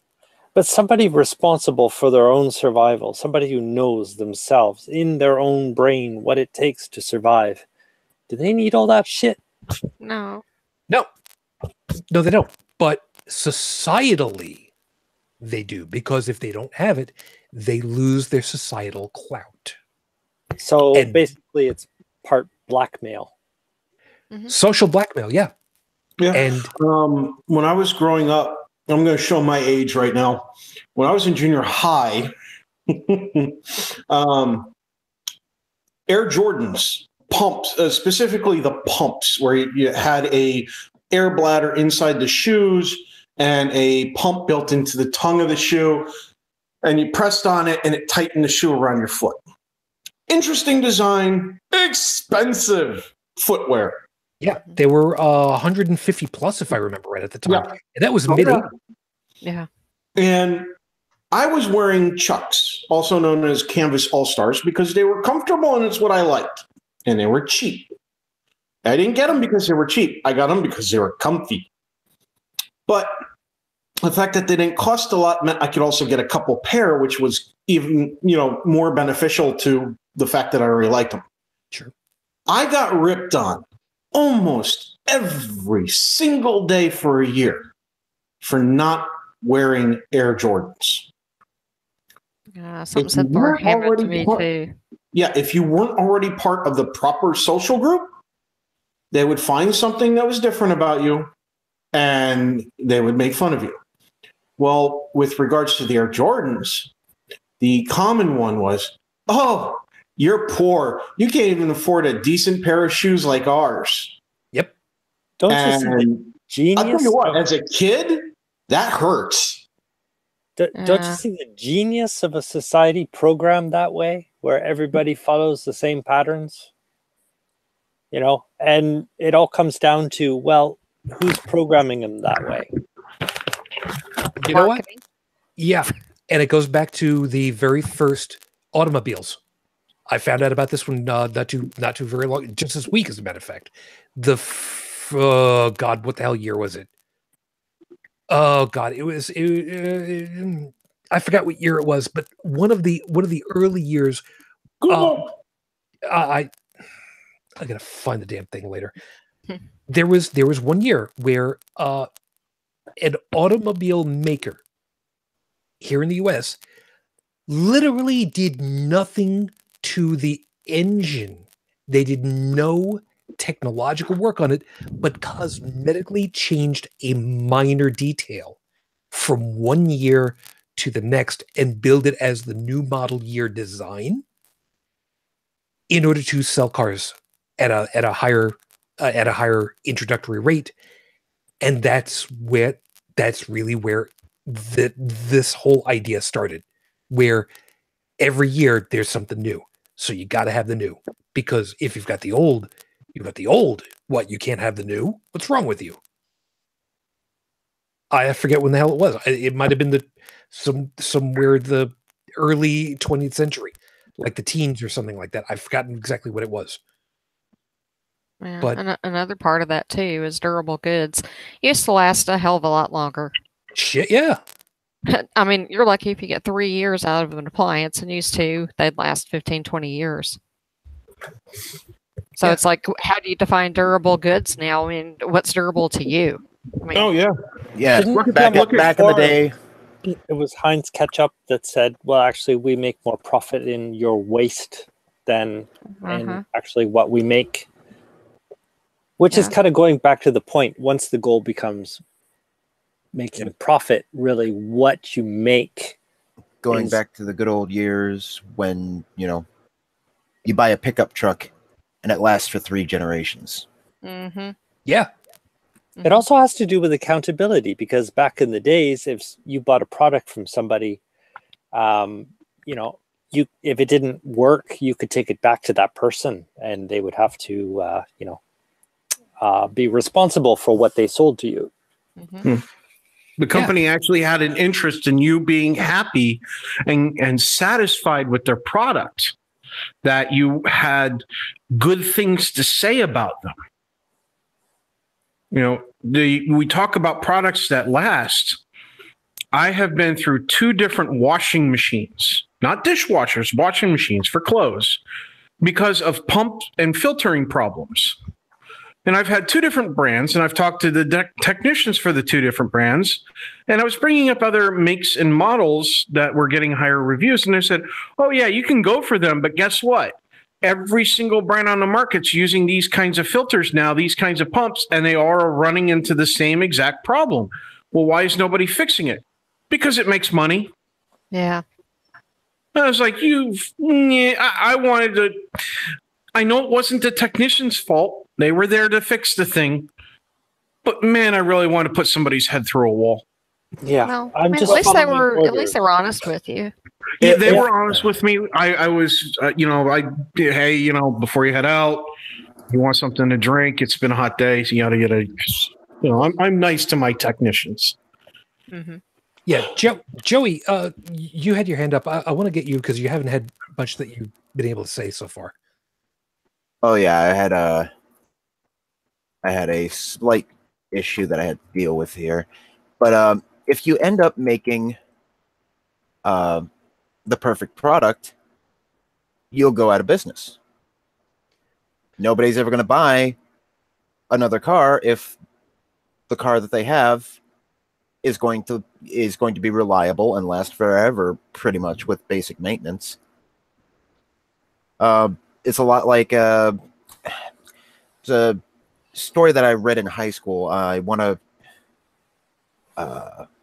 But somebody responsible for their own survival, somebody who knows themselves in their own brain what it takes to survive, do they need all that shit? No. No, they don't. But societally, they do, because if they don't have it, they lose their societal clout. So And- basically, it's part blackmail. Social blackmail, yeah. Yeah. And When I was growing up, I'm going to show my age right now. When I was in junior high, Air Jordans pumps, specifically the pumps, where you had a air bladder inside the shoes and a pump built into the tongue of the shoe, and you pressed on it and it tightened the shoe around your foot. Interesting design, expensive footwear. yeah, they were 150 plus, if I remember right, at the time. Yeah. And that was Oh, mid. yeah. Yeah. And I was wearing Chucks, also known as Canvas All-Stars, because they were comfortable and it's what I liked. And they were cheap. I didn't get them because they were cheap. I got them because they were comfy. But the fact that they didn't cost a lot meant I could also get a couple pair, which was even, more beneficial to the fact that I already liked them. Sure. I got ripped on almost every single day for a year for not wearing Air Jordans. Something If said you for weren't happened to already me part- too. Yeah, if you weren't already part of the proper social group, they would find something that was different about you and they would make fun of you. Well, with regards to the Air Jordans, the common one was, oh, you're poor. You can't even afford a decent pair of shoes like ours. Yep. Don't you see the And genius? I'll tell you what, as a kid, that hurts. Don't you see the genius of a society programmed that way, where everybody follows the same patterns? And it all comes down to, well, who's programming them that way? You know what? Marketing. Yeah. And it goes back to the very first automobiles. I found out about this one not too very long, just this week, as a matter of fact. God, what the hell year was it? Oh God, I forgot what year it was, but one of the early years. I gotta find the damn thing later. There was one year where an automobile maker here in the U.S. literally did nothing to the engine. They did no technological work on it, but cosmetically changed a minor detail from one year to the next and build it as the new model year design in order to sell cars at a higher introductory rate. And that's really where this whole idea started, where every year there's something new. So you got to have the new, because if you've got the old, what, you can't have the new? What's wrong with you? I forget when the hell it was. It might have been somewhere the early 20th century, like the teens or something like that. I've forgotten exactly what it was. Yeah. But- Another part of that too is durable goods used to last a hell of a lot longer. Shit, yeah. I mean, you're lucky if you get 3 years out of an appliance, and used to, they'd last 15, 20 years. So Yeah. it's like, how do you define durable goods now? I mean, what's durable to you? I mean, Oh, yeah. Yeah, Didn't back look in the day, It was Heinz Ketchup that said, well, actually, we make more profit in your waste than in actually what we make. Which is kind of going back to the point, once the goal becomes making profit, really what you make. going back to the good old years when, you buy a pickup truck and it lasts for 3 generations. Mm-hmm. Yeah. It also has to do with accountability, because back in the days, if you bought a product from somebody, you know, if it didn't work, you could take it back to that person, and they would have to, you know, be responsible for what they sold to you. The company actually had an interest in you being happy and satisfied with their product, that you had good things to say about them. You know, we talk about products that last. I have been through 2 different washing machines, not dishwashers, washing machines for clothes, because of pump and filtering problems. And I've had 2 different brands, and I've talked to the technicians for the 2 different brands. And I was bringing up other makes and models that were getting higher reviews. And they said, oh, yeah, you can go for them. But guess what? Every single brand on the market's using these kinds of filters now, these kinds of pumps, and they are running into the same exact problem. Well, why is nobody fixing it? Because it makes money. Yeah. I was like, I wanted to. I know it wasn't the technician's fault. They were there to fix the thing. But man, I really want to put somebody's head through a wall. Yeah. Well, I mean, at least they were honest with you. Yeah, they were honest with me. I was, hey, before you head out, you want something to drink. It's been a hot day, so you got to get I'm nice to my technicians. Mm-hmm. Yeah, Joey, you had your hand up. I want to get you because you haven't had much that you've been able to say so far. Oh yeah, I had a slight issue that I had to deal with here, but if you end up making the perfect product, you'll go out of business. Nobody's ever going to buy another car if the car that they have is going to be reliable and last forever, pretty much, with basic maintenance. It's a lot like it's a story that I read in high school. I want to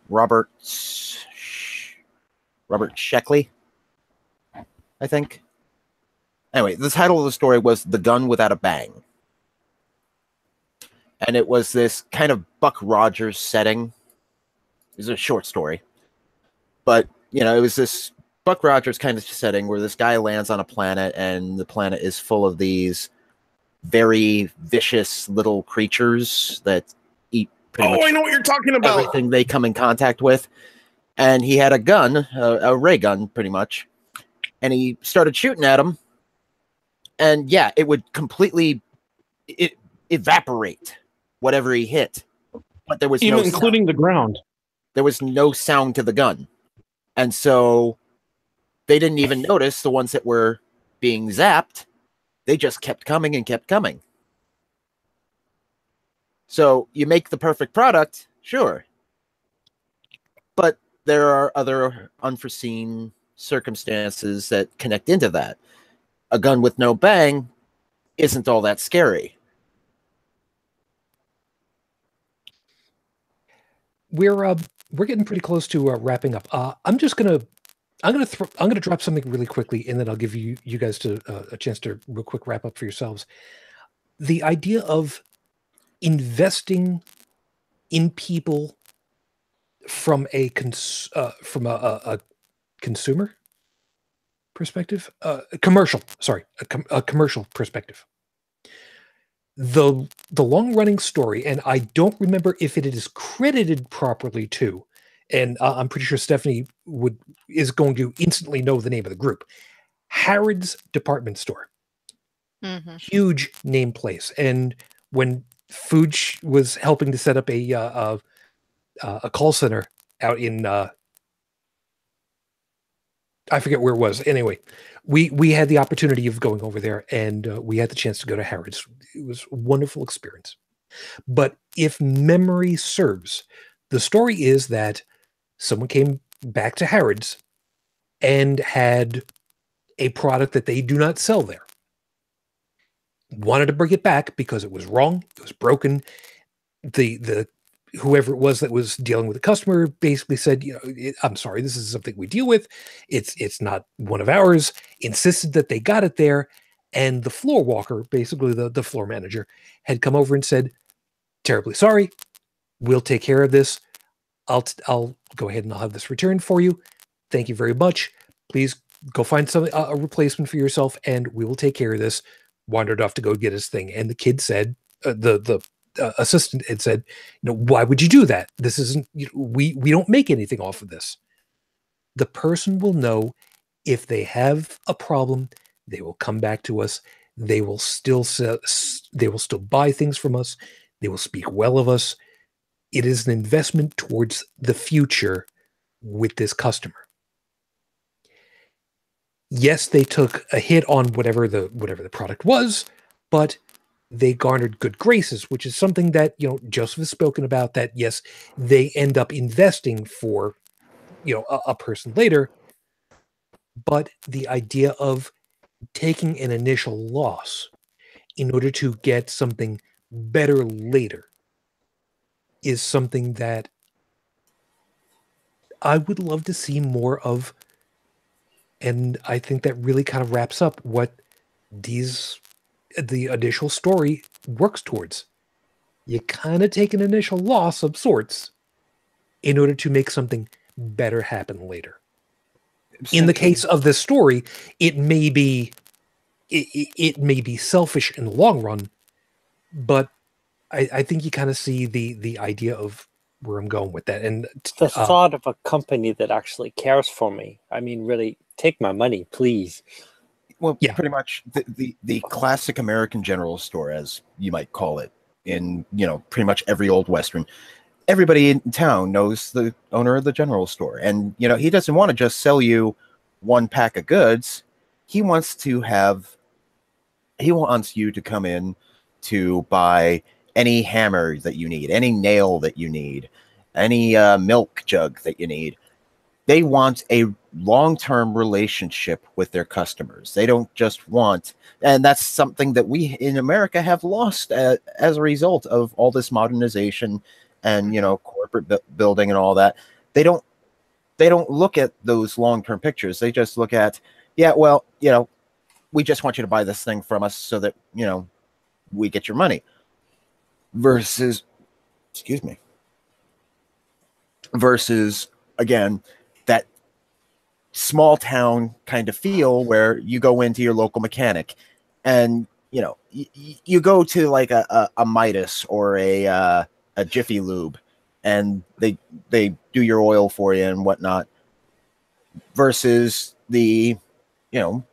Robert Sheckley, I think. Anyway, the title of the story was "The Gun Without a Bang," and it was this kind of Buck Rogers setting. It was a short story, but it was this Buck Rogers kind of setting where this guy lands on a planet, and the planet is full of these very vicious little creatures that eat pretty much I know what you're talking about. Everything they come in contact with. And he had a gun, a ray gun, pretty much, and he started shooting at them. And yeah, it would completely evaporate whatever he hit, but there was even including the ground. There was no sound to the gun, and so they didn't even notice the ones that were being zapped. They just kept coming and kept coming. So you make the perfect product, sure, but there are other unforeseen circumstances that connect into that. A gun with no bang isn't all that scary. We're getting pretty close to wrapping up. I'm gonna drop something really quickly, and then I'll give you guys a chance to real quick wrap up for yourselves. The idea of investing in people from a consumer perspective, a commercial perspective. The long running story, and I don't remember if it is credited properly too, and I'm pretty sure Stephanie is going to instantly know the name of the group. Harrods Department Store, huge name place, and when Fuge was helping to set up a call center out in I forget where it was. Anyway, we had the opportunity of going over there, and we had the chance to go to Harrods. It was a wonderful experience. But if memory serves, the story is that someone came back to Harrods and had a product that they do not sell there. Wanted to bring it back because it was wrong, it was broken. The whoever it was that was dealing with the customer basically said, I'm sorry, this is something we deal with. It's not one of ours. Insisted that they got it there. And the floor walker, basically the floor manager, had come over and said, terribly sorry. We'll take care of this. I'll go ahead and I'll have this returned for you. Thank you very much. Please go find a replacement for yourself, and we will take care of this. Wandered off to go get his thing, and the kid said, the assistant had said, why would you do that? This isn't, we don't make anything off of this. The person will know if they have a problem, they will come back to us. They will still buy things from us. They will speak well of us. It is an investment towards the future with this customer. Yes, they took a hit on whatever the product was, but they garnered good graces, which is something that, Joseph has spoken about, that yes, they end up investing for, a person later. But the idea of taking an initial loss in order to get something better later is something that I would love to see more of. And I think that really kind of wraps up what the initial story works towards. You kind of take an initial loss of sorts in order to make something better happen later. In the case of this story, it may be selfish in the long run, but I think you kind of see the idea of where I'm going with that. And the thought of a company that actually cares for me. I mean, really, take my money, please. Well, yeah. Pretty much the classic American general store, as you might call it, in pretty much every old Western. Everybody in town knows the owner of the general store, and he doesn't want to just sell you one pack of goods. He wants you to come in to buy any hammer that you need, any nail that you need, any milk jug that you need. They want a long-term relationship with their customers. They don't just want, and that's something that we in America have lost as a result of all this modernization and corporate building and all that. They don't look at those long-term pictures. They just look at, we just want you to buy this thing from us so that we get your money. Versus again, that small town kind of feel where you go into your local mechanic and you go to like a Midas or a Jiffy Lube, and they do your oil for you and whatnot, versus the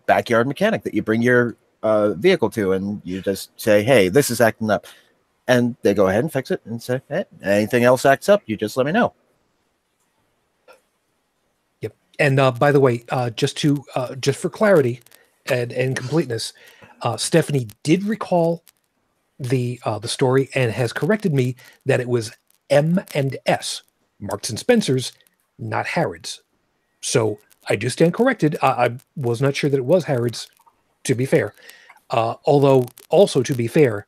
backyard mechanic that you bring your vehicle to, and you just say, hey, this is acting up, and they go ahead and fix it and say, hey, anything else acts up, you just let me know. Yep. And by the way, just for clarity and completeness, Stephanie did recall the story and has corrected me that it was M&S, Marks and Spencer's, not Harrods. So I do stand corrected. I was not sure that it was Harrods, to be fair. Although, also to be fair,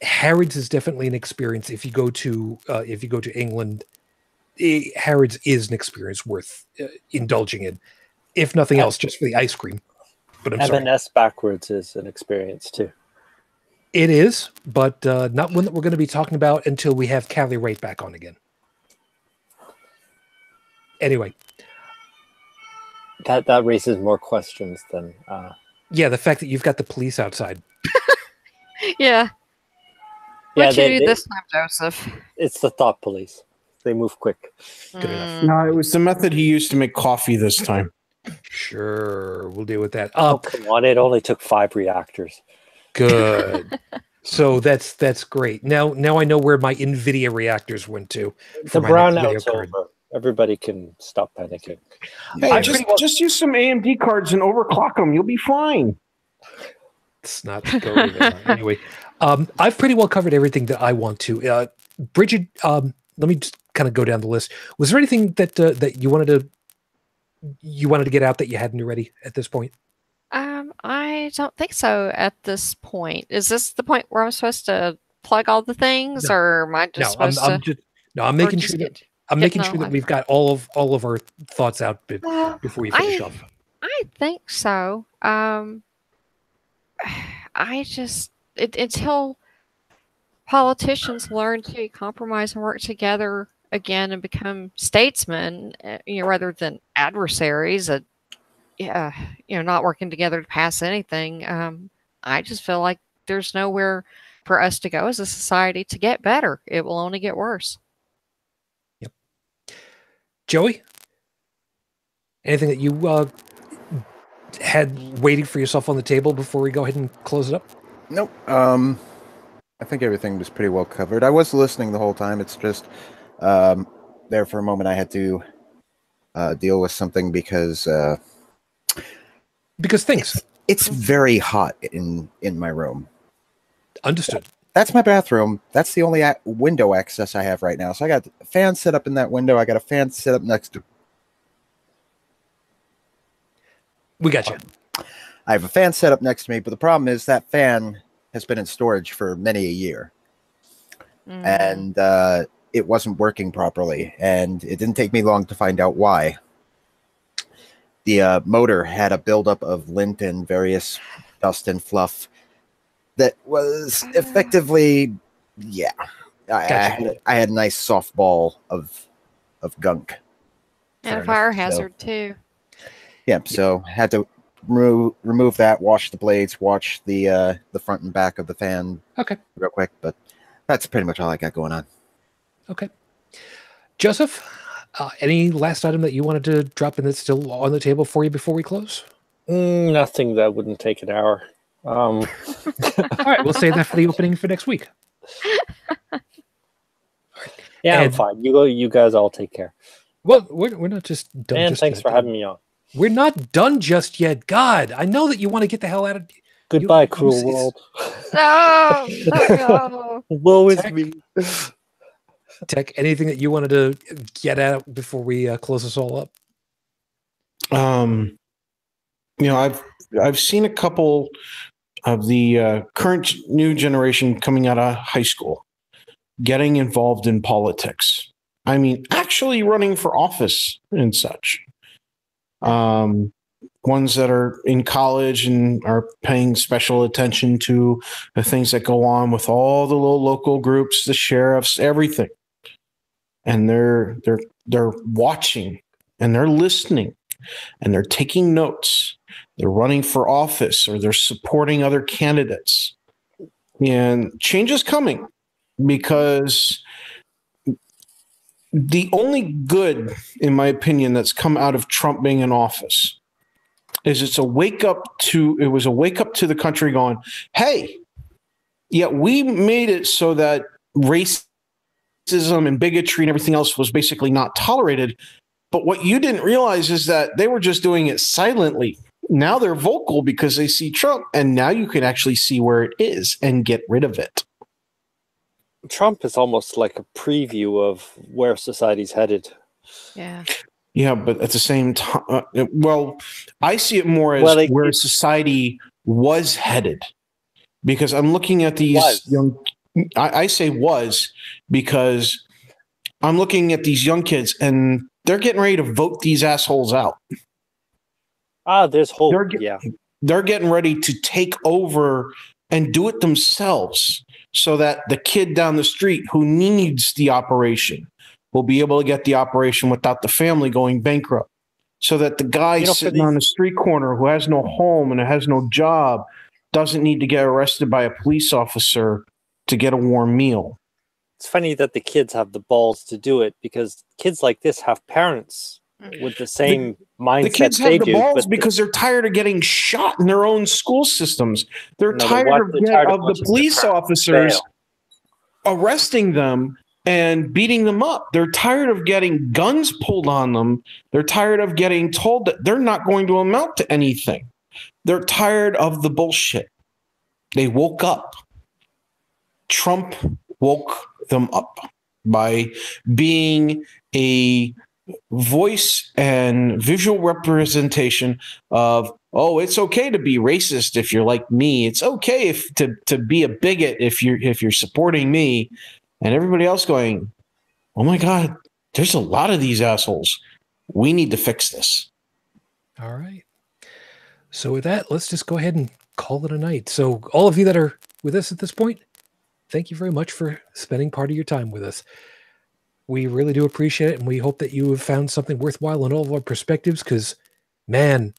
Harrods is definitely an experience. If you go to England, Harrods is an experience worth indulging in, if nothing else, just for the ice cream. But I'm sorry. M&S backwards is an experience too. It is, but not one that we're going to be talking about until we have Callie Wright back on again. Anyway. That raises more questions than... Yeah, the fact that you've got the police outside. Yeah. What'd you do this time, Joseph? It's the thought police. They move quick. Good enough. No, it was the method he used to make coffee this time. Sure, we'll deal with that. Oh, come on. It only took 5 reactors. Good. So that's great. Now I know where my NVIDIA reactors went to. The brownout's over. Everybody can stop panicking. Hey, just use some AMD cards and overclock them. You'll be fine. It's not going there. Anyway, I've pretty well covered everything that I want to. Bridget, let me just kind of go down the list. Was there anything that you wanted to get out that you hadn't already at this point? I don't think so at this point. Is this the point where I'm supposed to plug all the things, or am I just supposed to? I'm making sure that we've got all of our thoughts out before you finish off. I think so. I just until politicians learn to compromise and work together again and become statesmen, rather than adversaries, not working together to pass anything, I just feel like there's nowhere for us to go as a society to get better. It will only get worse. Yep. Joey, anything that you had waiting for yourself on the table before we go ahead and close it up? Nope. I think everything was pretty well covered. I was listening the whole time. It's just there for a moment I had to deal with something because things. It's very hot in my room. Understood. That's my bathroom. That's the only window access I have right now. So I got a fan set up in that window. I got a fan set up next to. We got you. I have a fan set up next to me, but the problem is that fan has been in storage for many a year. And it wasn't working properly. And it didn't take me long to find out why. The motor had a buildup of lint and various dust and fluff that was effectively, I had a nice soft ball of gunk. And a fire hazard, too. Yeah, so had to remove that, wash the blades, wash the front and back of the fan real quick. But that's pretty much all I got going on. Okay. Joseph, any last item that you wanted to drop in that's still on the table for you before we close? Nothing that wouldn't take an hour. All right, we'll save that for the opening for next week. Yeah, I'm fine. You guys all take care. Well, we're not just done. And thanks for having me on. We're not done just yet. God, I know that you want to get the hell out of. Goodbye, cruel world. No. Woe is me. Tech, anything that you wanted to get at before we close this all up? I've seen a couple of the current new generation coming out of high school getting involved in politics. I mean, actually running for office and such. Ones that are in college and are paying special attention to the things that go on with all the little local groups, the sheriffs, everything. And they're watching and they're listening and they're taking notes. They're running for office or they're supporting other candidates. And change is coming because the only good, in my opinion, that's come out of Trump being in office is it was a wake up to the country going, hey, yeah, we made it so that racism and bigotry and everything else was basically not tolerated. But what you didn't realize is that they were just doing it silently. Now they're vocal because they see Trump, and now you can actually see where it is and get rid of it. Trump is almost like a preview of where society's headed. Yeah. Yeah, but at the same time, I see it more as where society was headed, because I'm looking at these young. I say was because I'm looking at these young kids, and they're getting ready to vote these assholes out. There's hope. They're getting ready to take over and do it themselves, so that the kid down the street who needs the operation will be able to get the operation without the family going bankrupt. So that the guy sitting on the street corner who has no home and has no job doesn't need to get arrested by a police officer to get a warm meal. It's funny that the kids have the balls to do it, because kids like this have parents with the same mindset. The kids have the balls because they're tired of getting shot in their own school systems. They're tired of the police officers arresting them and beating them up. They're tired of getting guns pulled on them. They're tired of getting told that they're not going to amount to anything. They're tired of the bullshit. They woke up. Trump woke them up by being a voice and visual representation of, oh, it's okay to be racist if you're like me. It's okay to be a bigot if you're supporting me. And everybody else going, oh my God, there's a lot of these assholes. We need to fix this. All right. So with that, let's just go ahead and call it a night. So all of you that are with us at this point, thank you very much for spending part of your time with us. We really do appreciate it, and we hope that you have found something worthwhile in all of our perspectives, because, man,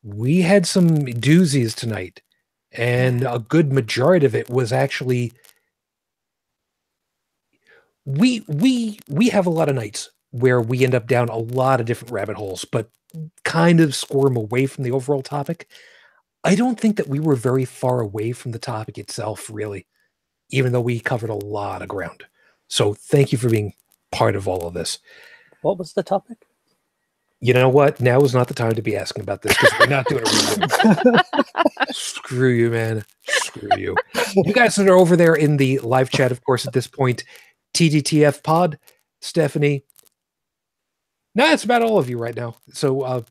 we had some doozies tonight, and a good majority of it was actually we have a lot of nights where we end up down a lot of different rabbit holes, but kind of squirm away from the overall topic. I don't think that we were very far away from the topic itself, really, even though we covered a lot of ground. So thank you for being part of all of this. What was the topic? You know what? Now is not the time to be asking about this, because we're not doing a review. Screw you, man. Screw you. You guys that are over there in the live chat, of course, at this point, TDTF Pod, Stephanie. No, that's about all of you right now. So,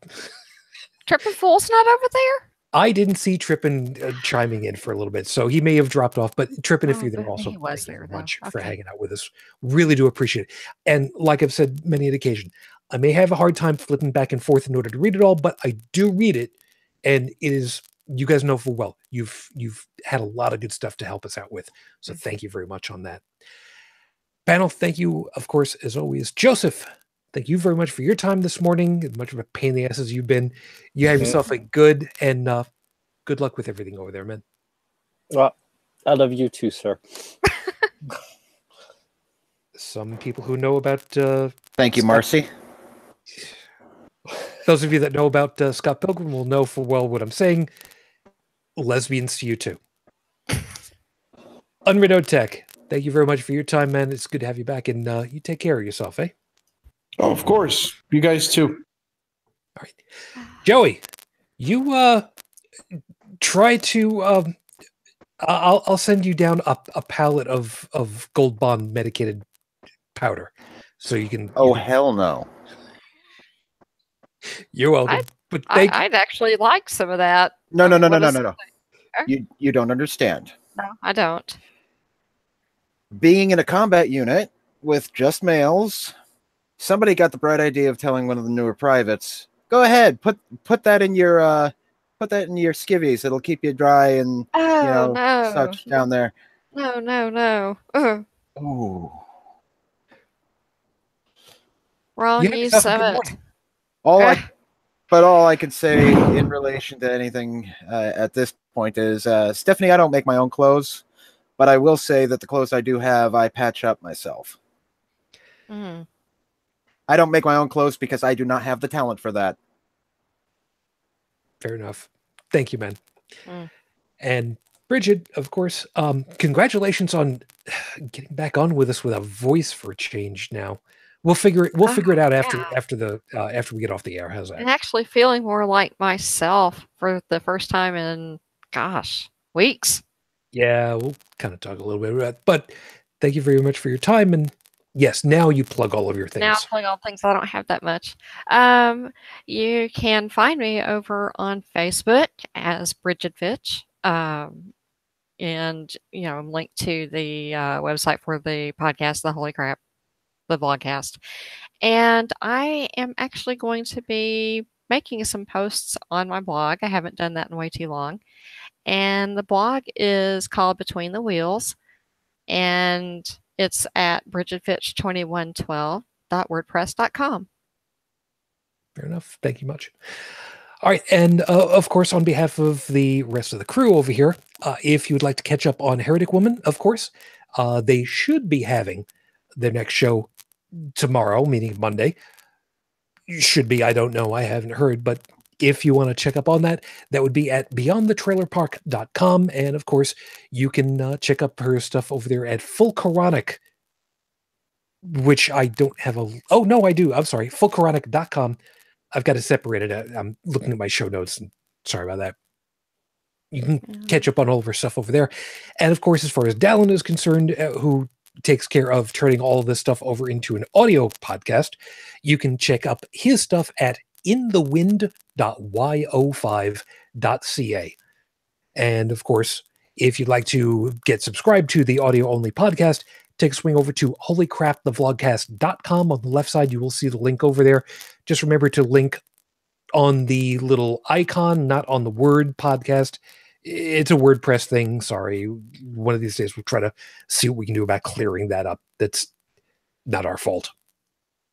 Trippin' Fool's not over there? I didn't see Trippin chiming in for a little bit, so he may have dropped off. But Trippin, if you're there, maybe also he was thank you there, very much though. for Okay. hanging out with us. Really do appreciate it. And like I've said many an occasion, I may have a hard time flipping back and forth in order to read it all, but I do read it, and it is. You guys know full well you've had a lot of good stuff to help us out with. So thank you very much on that. Panel, thank you, of course, as always. Joseph, thank you very much for your time this morning. As much of a pain in the ass as you've been. You have yourself a good and good luck with everything over there, man. Well, I love you too, sir. Some people who know about Thank you, Marcy. those of you that know about Scott Pilgrim will know full well what I'm saying. Lesbians to you too. Unrenewed Tech, thank you very much for your time, man. It's good to have you back, and you take care of yourself, eh? Oh, of course. You guys too. All right. Joey, you try to I'll send you down a pallet of Gold Bond medicated powder so you can. Oh, hell no. You're welcome. But thank I'd actually like some of that. No. What is- You don't understand. No, I don't. Being in a combat unit with just males, somebody got the bright idea of telling one of the newer privates, "Go ahead, put that in your skivvies. It'll keep you dry and Oh, no. such down there." No. Ugh. Ooh. Wrong You have use yourself a of good it. morning. All I can say in relation to anything at this point is, Stephanie, I don't make my own clothes, but I will say that the clothes I do have, I patch up myself. Mm. I don't make my own clothes because I do not have the talent for that. Fair enough. Thank you, man. Mm. And Bridget, of course, congratulations on getting back on with us with a voice for a change. Now we'll figure it out after we get off the air. How's that? And actually feeling more like myself for the first time in, weeks. Yeah, we'll kind of talk a little bit about it. But thank you very much for your time. And yes, now you plug all of your things. Now I'm playing all things I don't have that much. You can find me over on Facebook as Bridget Fitch. And I'm linked to the website for the podcast, the Holy Crap, the vlogcast. And I am actually going to be making some posts on my blog. I haven't done that in way too long. And the blog is called Between the Wheels. And it's at bridgetfitch2112.wordpress.com. Fair enough. Thank you much. All right. And of course, on behalf of the rest of the crew over here, if you would like to catch up on Heretic Woman, of course, they should be having their next show tomorrow, meaning Monday. Should be, I don't know. I haven't heard. But if you want to check up on that, that would be at beyondthetrailerpark.com. And of course, you can check up her stuff over there at Full Quranic, which I don't have a... Oh, no, I do. I'm sorry. Fullquranic.com. I've got to separate it. I'm looking at my show notes, and sorry about that. You can catch up on all of her stuff over there. And of course, as far as Dallin is concerned, who takes care of turning all of this stuff over into an audio podcast, you can check up his stuff at inthewind.yo5.ca. And of course, if you'd like to get subscribed to the audio-only podcast, take a swing over to holycrapthevlogcast.com. On the left side, you will see the link over there. Just remember to link on the little icon, not on the word podcast. It's a WordPress thing. Sorry. One of these days we'll try to see what we can do about clearing that up. That's not our fault.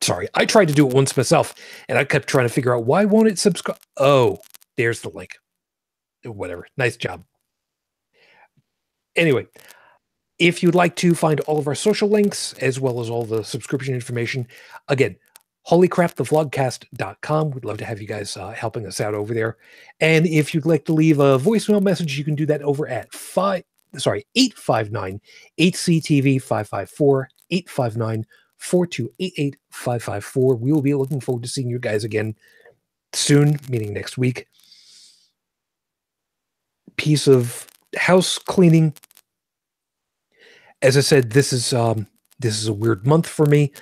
Sorry. I tried to do it once myself, and I kept trying to figure out why won't it subscribe. Oh, there's the link. Whatever. Nice job. Anyway, if you'd like to find all of our social links as well as all the subscription information, again, holycrapthevlogcast.com. We'd love to have you guys helping us out over there. And if you'd like to leave a voicemail message, you can do that over at 859-8CTV 554 859-4288-554. We will be looking forward to seeing you guys again soon, meaning next week. Piece of house cleaning. As I said, this is a weird month for me.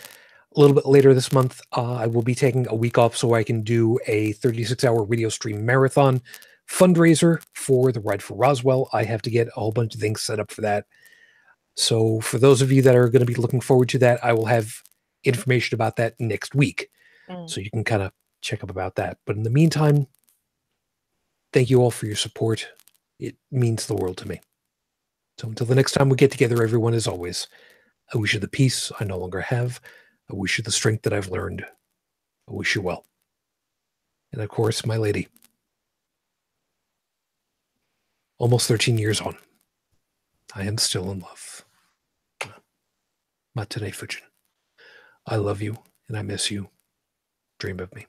A little bit later this month, I will be taking a week off so I can do a 36-hour radio stream marathon fundraiser for the Ride for Roswell. I have to get a whole bunch of things set up for that. So for those of you that are going to be looking forward to that, I will have information about that next week. So you can kind of check up about that. But in the meantime, thank you all for your support. It means the world to me. So until the next time we get together, everyone, as always, I wish you the peace I no longer have. I wish you the strength that I've learned. I wish you well. And of course, my lady. Almost 13 years on. I am still in love. Matane Fujin. I love you, and I miss you. Dream of me.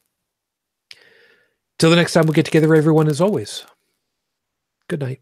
Till the next time we get together, everyone, as always, good night.